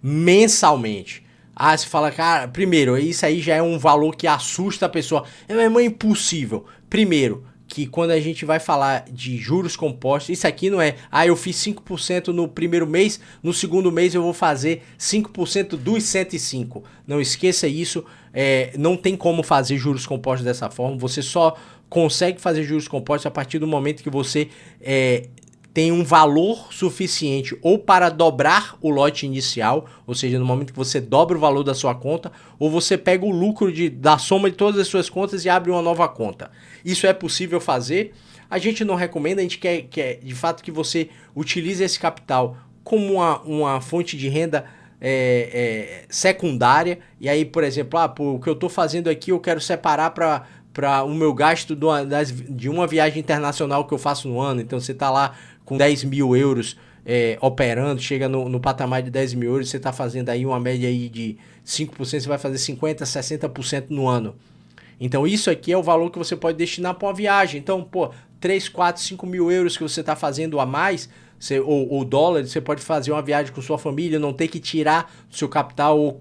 mensalmente. Ah, você fala, cara, primeiro, isso aí já é um valor que assusta a pessoa. É impossível. Primeiro, que quando a gente vai falar de juros compostos, isso aqui não é, eu fiz 5% no primeiro mês, no segundo mês eu vou fazer 5% dos 105. Não esqueça isso, não tem como fazer juros compostos dessa forma, você só consegue fazer juros compostos a partir do momento que você tem um valor suficiente ou para dobrar o lote inicial, ou seja, no momento que você dobra o valor da sua conta, ou você pega o lucro da soma de todas as suas contas e abre uma nova conta. Isso é possível fazer. A gente não recomenda, a gente quer de fato que você utilize esse capital como uma fonte de renda secundária. E aí, por exemplo, o que eu estou fazendo aqui eu quero separar para o meu gasto de uma viagem internacional que eu faço no ano. Então você está lá com 10 mil euros operando, chega no patamar de 10 mil euros, você está fazendo aí uma média aí de 5%, você vai fazer 50%, 60% no ano. Então isso aqui é o valor que você pode destinar para uma viagem. Então, 3, 4, 5 mil euros que você está fazendo a mais, ou dólares, você pode fazer uma viagem com sua família, não ter que tirar do seu capital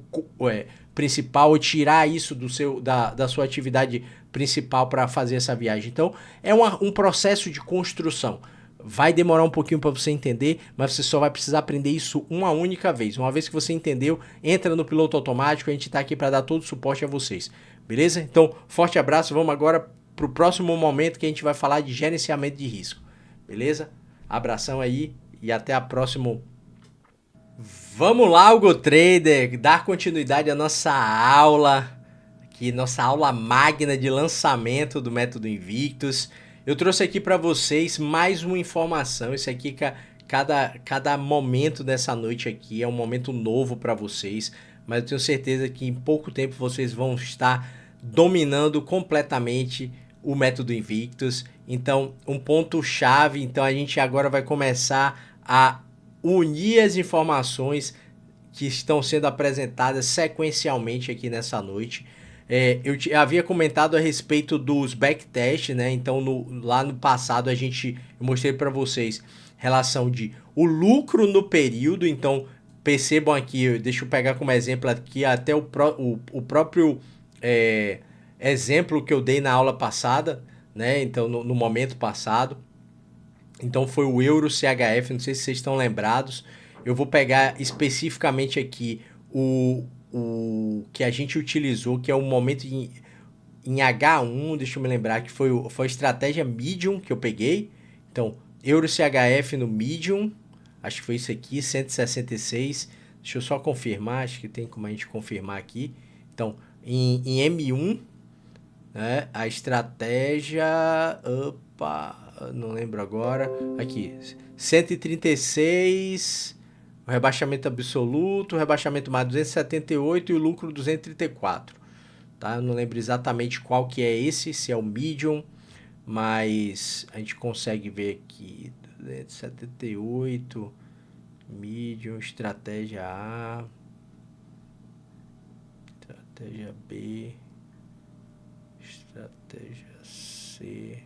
principal ou tirar isso da sua atividade principal para fazer essa viagem. Então, é um processo de construção. Vai demorar um pouquinho para você entender, mas você só vai precisar aprender isso uma única vez. Uma vez que você entendeu, entra no piloto automático, a gente está aqui para dar todo o suporte a vocês. Beleza? Então, forte abraço, vamos agora para o próximo momento que a gente vai falar de gerenciamento de risco. Beleza? Abração aí e até a próxima. Vamos lá, Algo Trader, dar continuidade à nossa aula, aqui, nossa aula magna de lançamento do Método Invictus. Eu trouxe aqui para vocês mais uma informação. Isso aqui, cada momento dessa noite aqui é um momento novo para vocês, mas eu tenho certeza que em pouco tempo vocês vão estar dominando completamente o Método Invictus. Então, um ponto chave, então a gente agora vai começar a unir as informações que estão sendo apresentadas sequencialmente aqui nessa noite. Eu havia comentado a respeito dos backtests, né? Então, lá no passado, eu mostrei para vocês relação de o lucro no período. Então, percebam aqui, deixa eu pegar como exemplo aqui até o próprio exemplo que eu dei na aula passada, né? Então, no momento passado. Então, foi o Euro CHF, não sei se vocês estão lembrados. Eu vou pegar especificamente aqui o que a gente utilizou, que é o momento em H1, deixa eu me lembrar, que foi a estratégia Medium que eu peguei. Então, Euro CHF no Medium, acho que foi isso aqui, 166. Deixa eu só confirmar, acho que tem como a gente confirmar aqui. Então, em M1, né, a estratégia... não lembro agora. Aqui, 136... O rebaixamento absoluto, o rebaixamento mais 278 e o lucro 234. Tá? Eu não lembro exatamente qual que é esse, se é o medium, mas a gente consegue ver aqui 278, medium, estratégia A, estratégia B, estratégia C,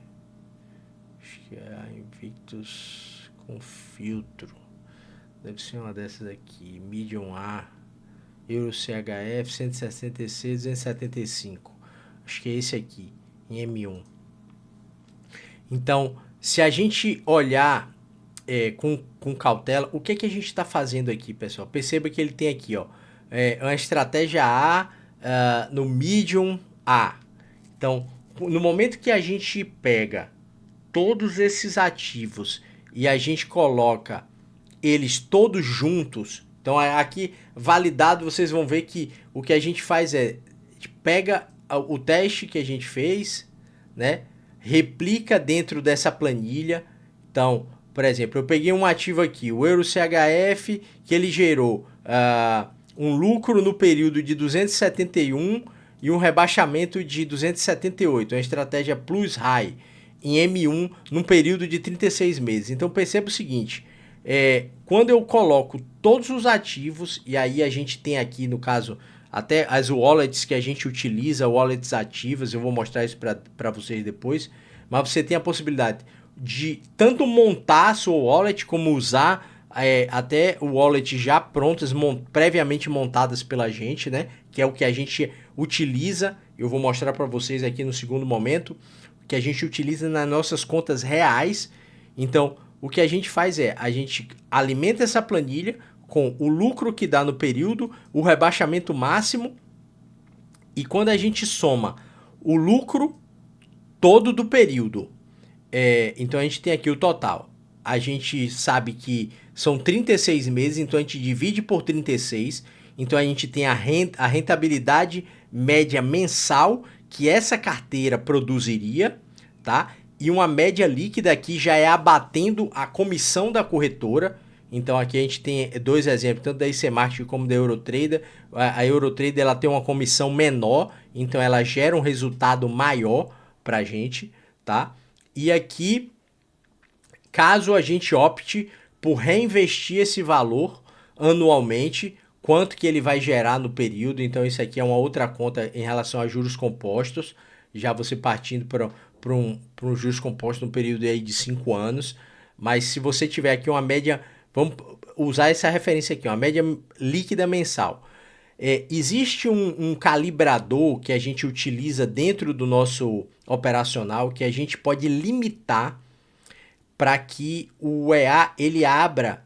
acho que é a Invictus com filtro. Deve ser uma dessas aqui, Medium A, Euro CHF 166, 275. Acho que é esse aqui, em M1. Então, se a gente olhar com cautela. O que a gente está fazendo aqui, pessoal? Perceba que ele tem aqui, ó, uma estratégia A, no medium A. Então, no momento que a gente pega todos esses ativos e a gente coloca eles todos juntos, então aqui validado, vocês vão ver que o que a gente faz é a gente pega o teste que a gente fez, né? Replica dentro dessa planilha. Então, por exemplo, eu peguei um ativo aqui, o EuroCHF, que ele gerou um lucro no período de 271 e um rebaixamento de 278, uma estratégia plus high em M1 num período de 36 meses. Então perceba o seguinte, quando eu coloco todos os ativos, e aí a gente tem aqui no caso até as wallets que a gente utiliza, wallets ativas, eu vou mostrar isso para vocês depois, mas você tem a possibilidade de tanto montar a sua wallet como usar até o wallet já prontas, previamente montadas pela gente, né? Que é o que a gente utiliza. Eu vou mostrar para vocês aqui no segundo momento, que a gente utiliza nas nossas contas reais. Então, o que a gente faz é, a gente alimenta essa planilha com o lucro que dá no período, o rebaixamento máximo, e quando a gente soma o lucro todo do período, então a gente tem aqui o total. A gente sabe que são 36 meses, então a gente divide por 36, então a gente tem a rentabilidade média mensal que essa carteira produziria, tá? E uma média líquida aqui já é abatendo a comissão da corretora. Então aqui a gente tem dois exemplos, tanto da ICMarket como da Eurotrader. A Eurotrader ela tem uma comissão menor, então ela gera um resultado maior para a gente, tá? E aqui, caso a gente opte por reinvestir esse valor anualmente, quanto que ele vai gerar no período. Então isso aqui é uma outra conta em relação a juros compostos, já você partindo para um juros composto no período aí de 5 anos. Mas se você tiver aqui uma média, vamos usar essa referência aqui, uma média líquida mensal. Existe um calibrador que a gente utiliza dentro do nosso operacional que a gente pode limitar para que o EA ele abra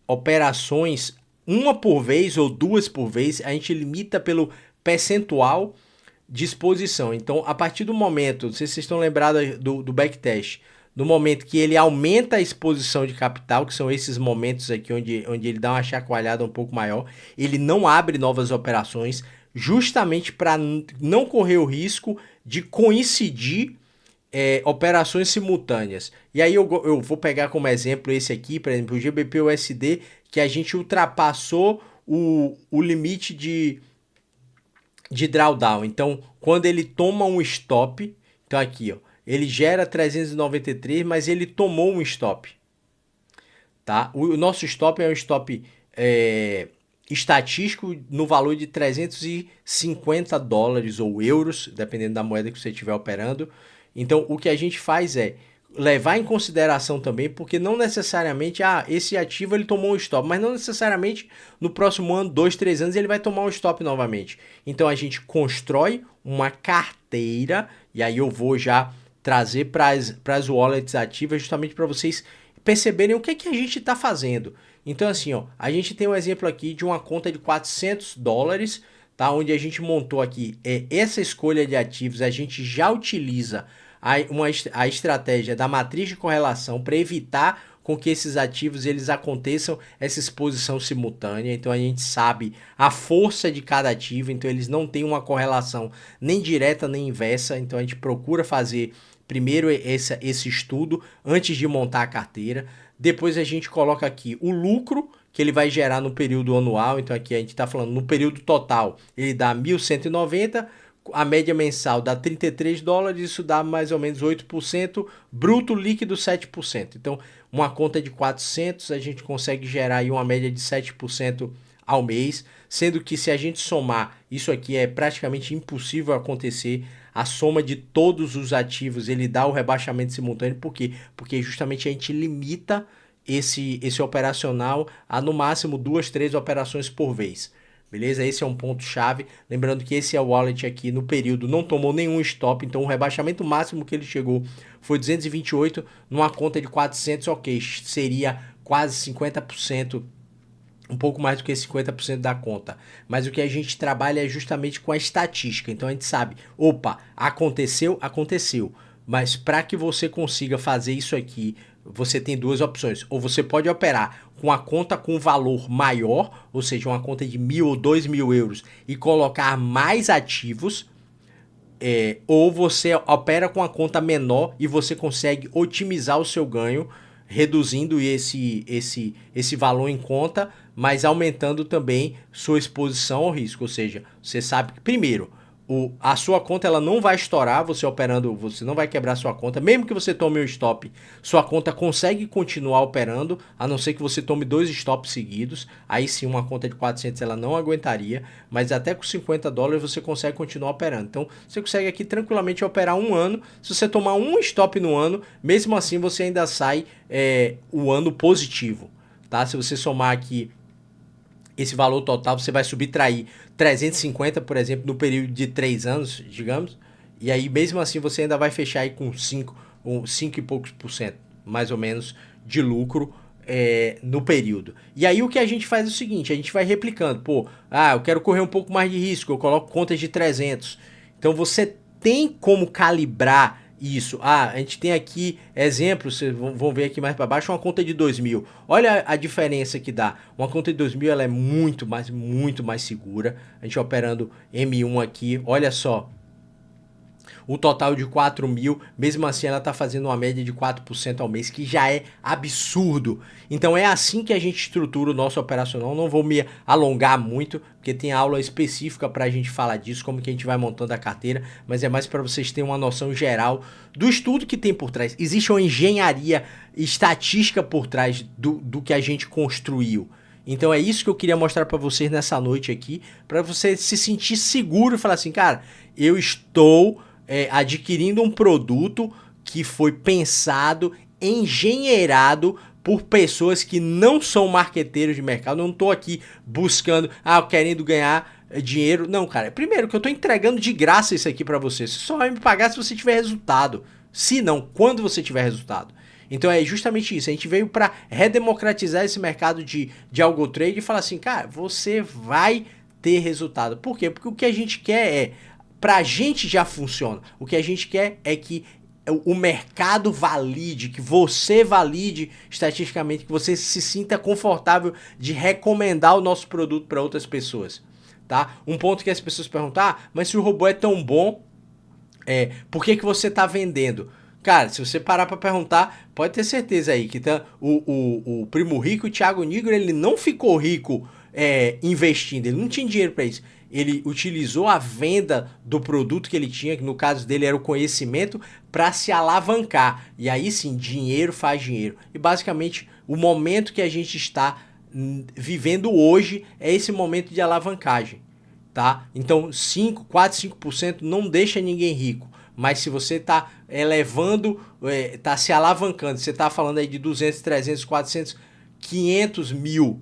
operações uma por vez ou duas por vez. A gente limita pelo percentual de exposição. Então, a partir do momento, não sei se vocês estão lembrados do backtest, do momento que ele aumenta a exposição de capital, que são esses momentos aqui onde ele dá uma chacoalhada um pouco maior, ele não abre novas operações, justamente para não correr o risco de coincidir operações simultâneas. E aí eu vou pegar como exemplo esse aqui, por exemplo, o GBP-USD, que a gente ultrapassou o limite de drawdown. Então, quando ele toma um stop, então aqui, ó, ele gera 393, mas ele tomou um stop, tá? O nosso stop é um stop estatístico no valor de 350 dólares ou euros, dependendo da moeda que você estiver operando. Então, o que a gente faz é levar em consideração também, porque não necessariamente, esse ativo ele tomou um stop, mas não necessariamente no próximo ano, 2, 3 anos, ele vai tomar um stop novamente. Então, a gente constrói uma carteira, e aí eu vou já trazer para as wallets ativas, justamente para vocês perceberem o que a gente está fazendo. Então, assim, ó, a gente tem um exemplo aqui de uma conta de 400 dólares, tá? Onde a gente montou aqui essa escolha de ativos, a gente já utiliza a estratégia da matriz de correlação para evitar com que esses ativos eles aconteçam essa exposição simultânea. Então a gente sabe a força de cada ativo, então eles não têm uma correlação nem direta nem inversa. Então a gente procura fazer primeiro esse estudo antes de montar a carteira. Depois a gente coloca aqui o lucro que ele vai gerar no período anual. Então aqui a gente está falando no período total, ele dá 1.190, a média mensal dá 33 dólares, isso dá mais ou menos 8%, bruto líquido 7%. Então, uma conta de 400, a gente consegue gerar aí uma média de 7% ao mês, sendo que se a gente somar, isso aqui é praticamente impossível acontecer, a soma de todos os ativos, ele dá o rebaixamento simultâneo. Por quê? Porque justamente a gente limita esse operacional a no máximo 2, 3 operações por vez. beleza? Esse é um ponto chave, lembrando que esse é o wallet aqui no período não tomou nenhum stop, então o rebaixamento máximo que ele chegou foi 228 numa conta de 400, ok, seria quase 50%, um pouco mais do que 50% da conta. Mas o que a gente trabalha é justamente com a estatística. Então a gente sabe, opa, aconteceu, aconteceu. Mas para que você consiga fazer isso aqui, você tem duas opções. Ou você pode operar com a conta com valor maior, ou seja, uma conta de 1.000 ou 2.000 euros e colocar mais ativos, ou você opera com a conta menor e você consegue otimizar o seu ganho, reduzindo esse valor em conta, mas aumentando também sua exposição ao risco. Ou seja, você sabe que, primeiro, a sua conta ela não vai estourar, você operando, você não vai quebrar sua conta, mesmo que você tome um stop, sua conta consegue continuar operando, a não ser que você tome 2 stops seguidos, aí sim uma conta de 400 ela não aguentaria, mas até com $50 você consegue continuar operando. Então você consegue aqui tranquilamente operar um ano, se você tomar um stop no ano, mesmo assim você ainda sai o ano positivo, tá? Se você somar aqui esse valor total, você vai subtrair 350, por exemplo, no período de 3 anos, digamos, e aí mesmo assim você ainda vai fechar aí com 5 e poucos por cento, mais ou menos, de lucro no período. E aí o que a gente faz é o seguinte, a gente vai replicando, eu quero correr um pouco mais de risco, eu coloco contas de 300. Então você tem como calibrar isso. A gente tem aqui exemplos, vocês vão ver aqui mais para baixo, uma conta de 2.000. Olha a diferença que dá. Uma conta de 2.000 ela é muito mais segura. A gente operando M1 aqui, olha só. O total de 4.000, mesmo assim ela está fazendo uma média de 4% ao mês, que já é absurdo. Então é assim que a gente estrutura o nosso operacional. Não vou me alongar muito, porque tem aula específica para a gente falar disso, como que a gente vai montando a carteira, mas é mais para vocês terem uma noção geral do estudo que tem por trás. Existe uma engenharia estatística por trás do que a gente construiu. Então é isso que eu queria mostrar para vocês nessa noite aqui, para você se sentir seguro e falar assim, cara, eu estou adquirindo um produto que foi pensado, engenheirado por pessoas que não são marqueteiros de mercado. Eu não estou aqui buscando, querendo ganhar dinheiro. Não, cara. Primeiro que eu estou entregando de graça isso aqui para você. Você só vai me pagar se você tiver resultado. Se não, quando você tiver resultado. Então é justamente isso. A gente veio para redemocratizar esse mercado de algo trade e falar assim, cara, você vai ter resultado. Por quê? Porque o que a gente quer pra gente já funciona. O que a gente quer é que o mercado valide, que você valide estatisticamente, que você se sinta confortável de recomendar o nosso produto para outras pessoas, tá? Um ponto que as pessoas perguntam, mas se o robô é tão bom, por que você tá vendendo? Cara, se você parar para perguntar, pode ter certeza aí que o primo rico, o Thiago Nigro, ele não ficou rico investindo, ele não tinha dinheiro para isso. Ele utilizou a venda do produto que ele tinha, que no caso dele era o conhecimento, para se alavancar. E aí sim, dinheiro faz dinheiro. E basicamente, o momento que a gente está vivendo hoje é esse momento de alavancagem, tá? Então, 4, 5% não deixa ninguém rico. Mas se você está elevando, está se alavancando, você está falando aí de 200, 300, 400, 500 mil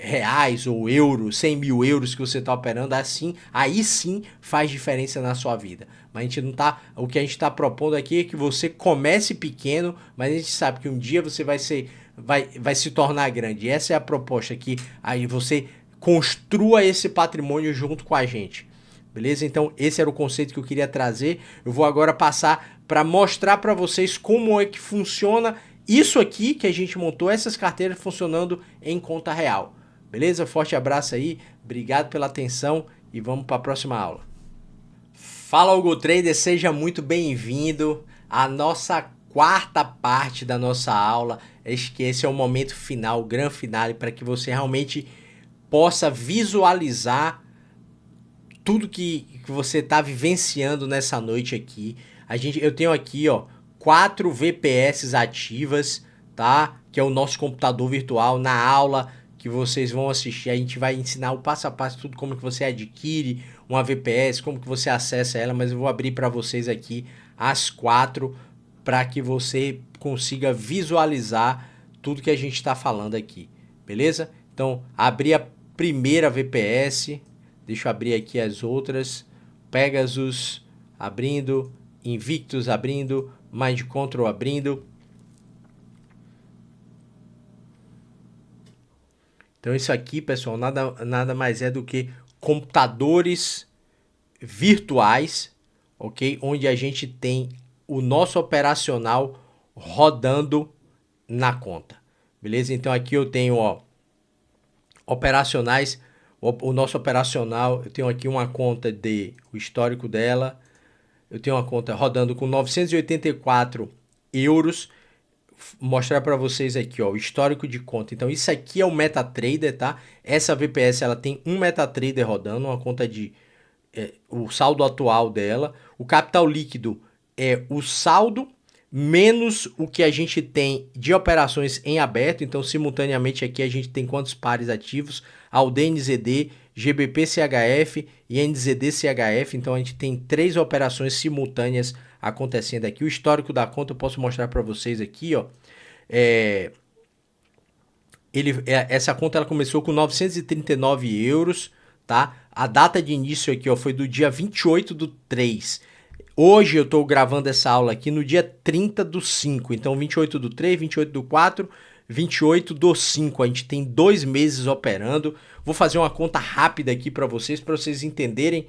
reais ou euros, 100 mil euros que você está operando, assim, aí sim faz diferença na sua vida. Mas a gente não tá, o que a gente está propondo aqui é que você comece pequeno, mas a gente sabe que um dia você vai se tornar grande. E essa é a proposta aqui, aí você construa esse patrimônio junto com a gente. Beleza? Então esse era o conceito que eu queria trazer. Eu vou agora passar para mostrar para vocês como é que funciona isso aqui que a gente montou, essas carteiras funcionando em conta real. Beleza? Forte abraço aí, obrigado pela atenção e vamos para a próxima aula. Fala Algo Trader, seja muito bem-vindo à nossa quarta parte da nossa aula. Acho que esse é o momento final, o grande finale, para que você realmente possa visualizar tudo que você está vivenciando nessa noite aqui. Eu tenho aqui, 4 VPS ativas, tá? Que é o nosso computador virtual. Na aula que vocês vão assistir, a gente vai ensinar o passo a passo tudo, como que você adquire uma VPS, como que você acessa ela, mas eu vou abrir para vocês aqui as 4 para que você consiga visualizar tudo que a gente está falando aqui, beleza? Então, abri primeira VPS. Deixa eu abrir aqui as outras. Pegasus abrindo, Invictus abrindo, Mind Control abrindo. Então isso aqui, pessoal, nada mais é do que computadores virtuais, ok? Onde a gente tem o nosso operacional rodando na conta, beleza? Então aqui eu tenho, ó, operacionais, o nosso operacional, eu tenho aqui uma conta o histórico dela, eu tenho uma conta rodando com 984 euros, mostrar para vocês aqui, ó, o histórico de conta. Então isso aqui é o MetaTrader, tá? Essa VPS ela tem um MetaTrader rodando, uma conta o saldo atual dela. O capital líquido é o saldo menos o que a gente tem de operações em aberto. Então, simultaneamente aqui a gente tem quantos pares ativos? ALD NZD, GBP CHF e NZD CHF. Então, a gente tem 3 operações simultâneas acontecendo aqui. O histórico da conta eu posso mostrar para vocês aqui, ó. Essa conta ela começou com 939 euros, tá? A data de início aqui, ó, foi do dia 28/3. Hoje eu estou gravando essa aula aqui no dia 30/5. Então, 28/3, 28/4, 28/5. A gente tem 2 meses operando. Vou fazer uma conta rápida aqui para vocês entenderem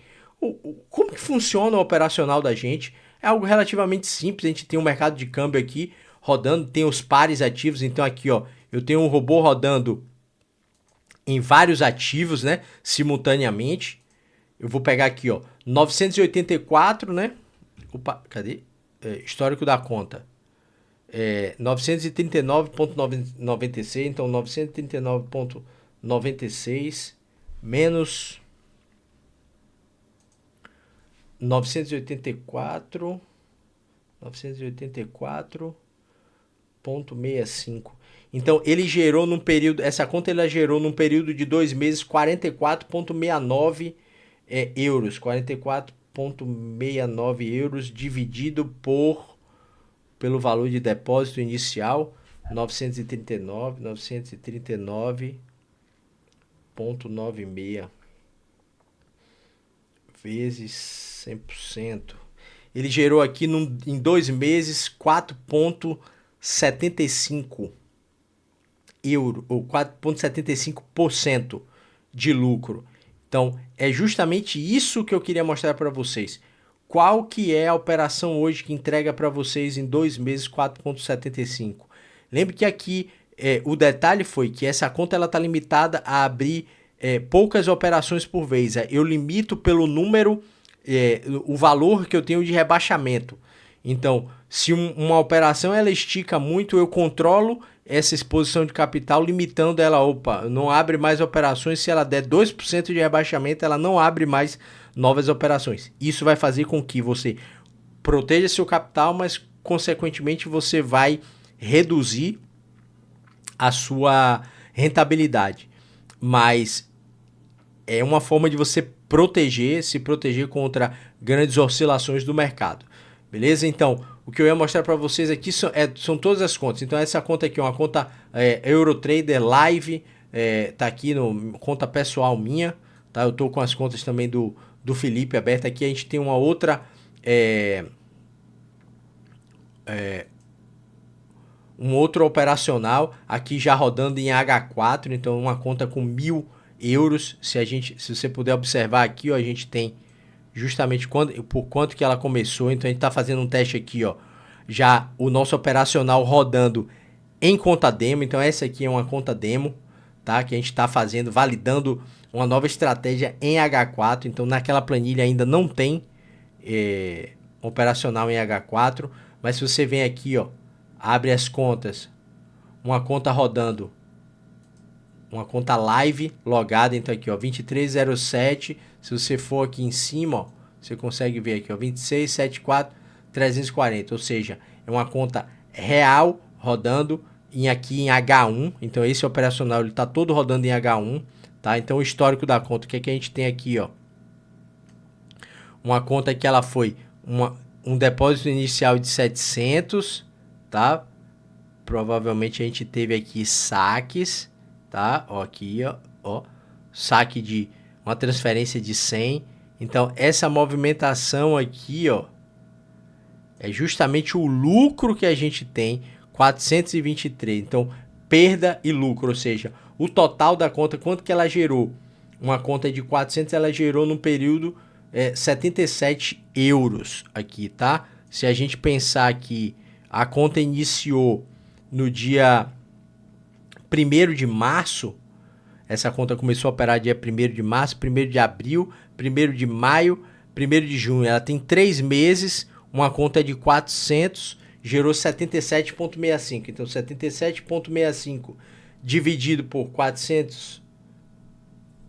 como que funciona o operacional da gente. É algo relativamente simples. A gente tem um mercado de câmbio aqui rodando, tem os pares ativos. Então aqui, ó, eu tenho um robô rodando em vários ativos, né, simultaneamente. Eu vou pegar aqui, ó, 984, né? Opa, cadê? Histórico da conta. 939,96, então 939,96 menos 984,65. Então ele gerou num período, essa conta ela gerou num período de 2 meses 44,69 euros, 44,69 euros dividido pelo valor de depósito inicial, 939,96 vezes 100%. Ele gerou aqui em 2 meses 4,75 euro, ou 4,75% de lucro. Então, é justamente isso que eu queria mostrar para vocês. Qual que é a operação hoje que entrega para vocês em 2 meses 4,75? Lembre que aqui o detalhe foi que essa conta está limitada a abrir poucas operações por vez. Eu limito pelo número, o valor que eu tenho de rebaixamento. Então, se uma operação ela estica muito, eu controlo essa exposição de capital, limitando ela, não abre mais operações. Se ela der 2% de rebaixamento, ela não abre mais novas operações. Isso vai fazer com que você proteja seu capital, mas consequentemente você vai reduzir a sua rentabilidade. Mas é uma forma de você se proteger contra grandes oscilações do mercado. Beleza? Então, o que eu ia mostrar para vocês aqui são todas as contas. Então, essa conta aqui é uma conta Eurotrader Live, tá aqui no conta pessoal minha, tá? Eu tô com as contas também do Felipe aberta aqui. A gente tem uma outra um outro operacional aqui já rodando em H4, então uma conta com 1.000 euros. Se você puder observar aqui, ó, a gente tem justamente por quanto que ela começou. Então a gente está fazendo um teste aqui, ó, já o nosso operacional rodando em conta demo. Então essa aqui é uma conta demo, tá? Que a gente está fazendo, validando uma nova estratégia em H4. Então naquela planilha ainda não tem operacional em H4, mas se você vem aqui, ó, abre as contas, uma conta rodando, uma conta live logada, então aqui, ó, 2307, se você for aqui em cima, ó, você consegue ver aqui, ó, 2674,340, ou seja, é uma conta real rodando aqui em H1, então esse operacional ele tá todo rodando em H1, tá? Então o histórico da conta, o que é que a gente tem aqui, ó? Uma conta que ela foi um depósito inicial de 700, tá? Provavelmente a gente teve aqui saques, tá? Ó, aqui, ó, saque de uma transferência de 100. Então, essa movimentação aqui, ó, é justamente o lucro que a gente tem, 423. Então, perda e lucro, ou seja, o total da conta, quanto que ela gerou? Uma conta de 400, ela gerou num período 77 euros aqui, tá? Se a gente pensar que a conta iniciou no dia 1º de março, essa conta começou a operar dia 1º de março, 1º de abril, 1º de maio, 1º de junho. Ela tem 3 meses, uma conta de 400, gerou 77,65. Então, 77,65 dividido por 400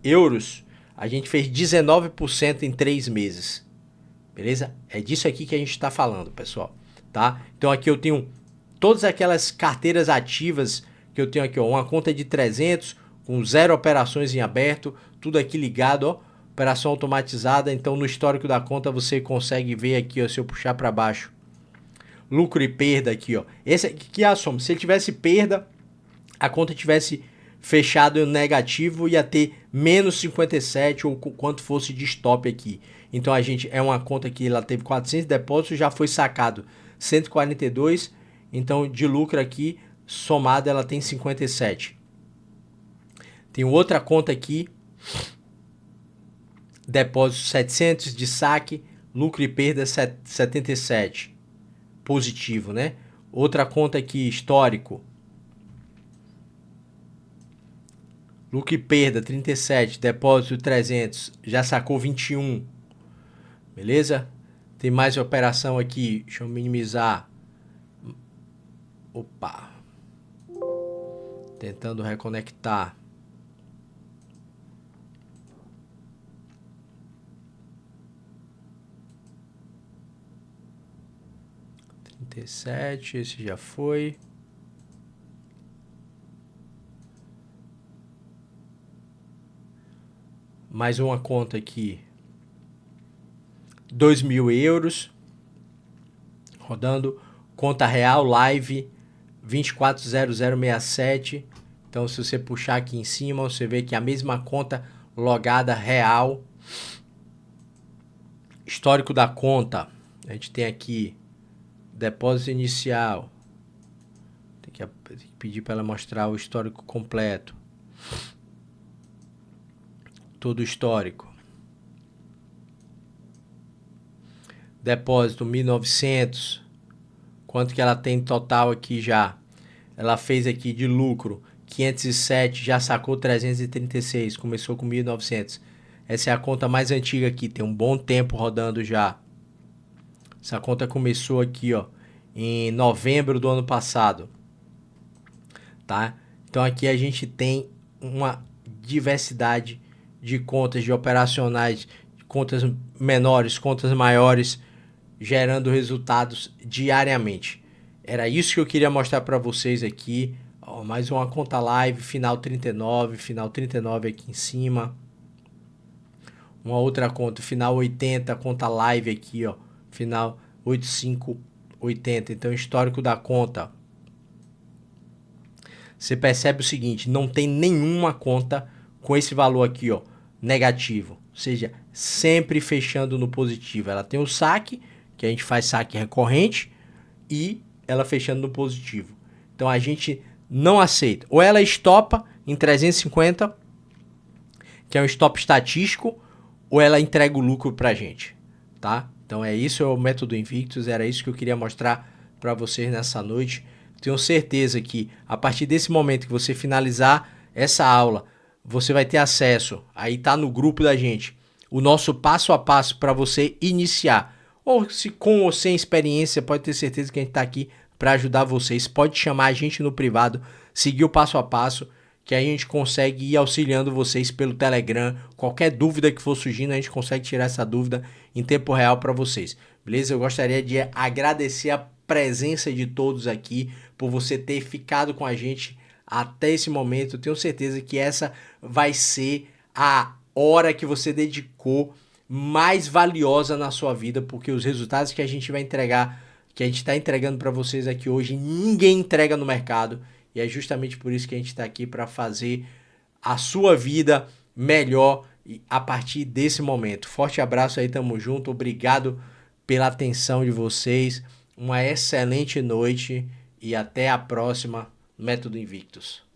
euros, a gente fez 19% em 3 meses. Beleza? É disso aqui que a gente está falando, pessoal. Tá? Então, aqui eu tenho todas aquelas carteiras ativas que eu tenho aqui, ó, uma conta de 300 com 0 operações em aberto, tudo aqui ligado, ó, operação automatizada. Então, no histórico da conta você consegue ver aqui, ó, se eu puxar para baixo, lucro e perda aqui, ó. Esse aqui é a soma. Se ele tivesse perda, a conta tivesse fechado em negativo, ia ter menos 57 ou quanto fosse de stop aqui. Então, a gente é uma conta que ela teve 400 depósitos, já foi sacado 142. Então, de lucro aqui, somado, ela tem 57. Tem outra conta aqui, depósito 700 de saque, lucro e perda 77, positivo, né? Outra conta aqui, histórico, lucro e perda 37, depósito 300, já sacou 21, beleza? Tem mais operação aqui, deixa eu minimizar. Opa, tentando reconectar. Esse já foi. Mais uma conta aqui. 2.000 euros. Rodando. Conta real, live 240067. Então, se você puxar aqui em cima, você vê que a mesma conta logada real. Histórico da conta. A gente tem aqui depósito inicial. Tem que pedir para ela mostrar o histórico completo. Todo o histórico. Depósito 1.900. Quanto que ela tem total aqui já? Ela fez aqui de lucro 507, já sacou 336, começou com 1.900. Essa é a conta mais antiga aqui, tem um bom tempo rodando já. Essa conta começou aqui, ó, em novembro do ano passado, tá? Então aqui a gente tem uma diversidade de contas, de operacionais, contas menores, contas maiores, gerando resultados diariamente. Era isso que eu queria mostrar para vocês aqui. Ó, mais uma conta live, final 39 aqui em cima. Uma outra conta, final 80, conta live aqui, ó, final 8580. Então, histórico da conta. Você percebe o seguinte, não tem nenhuma conta com esse valor aqui, ó, negativo. Ou seja, sempre fechando no positivo. Ela tem o saque, que a gente faz saque recorrente, e ela fechando no positivo. Então, a gente não aceita. Ou ela estopa em 350, que é um stop estatístico, ou ela entrega o lucro pra gente, tá? Então, isso é o método Invictus, era isso que eu queria mostrar para vocês nessa noite. Tenho certeza que a partir desse momento que você finalizar essa aula, você vai ter acesso, aí tá no grupo da gente, o nosso passo a passo para você iniciar. Ou se com ou sem experiência, pode ter certeza que a gente tá aqui para ajudar vocês. Pode chamar a gente no privado, seguir o passo a passo, que a gente consegue ir auxiliando vocês pelo Telegram. Qualquer dúvida que for surgindo, a gente consegue tirar essa dúvida em tempo real para vocês. Beleza? Eu gostaria de agradecer a presença de todos aqui, por você ter ficado com a gente até esse momento. Eu tenho certeza que essa vai ser a hora que você dedicou mais valiosa na sua vida, porque os resultados que a gente vai entregar, que a gente está entregando para vocês aqui hoje, ninguém entrega no mercado. E é justamente por isso que a gente está aqui, para fazer a sua vida melhor a partir desse momento. Forte abraço aí, tamo junto. Obrigado pela atenção de vocês. Uma excelente noite e até a próxima, Método Invictus.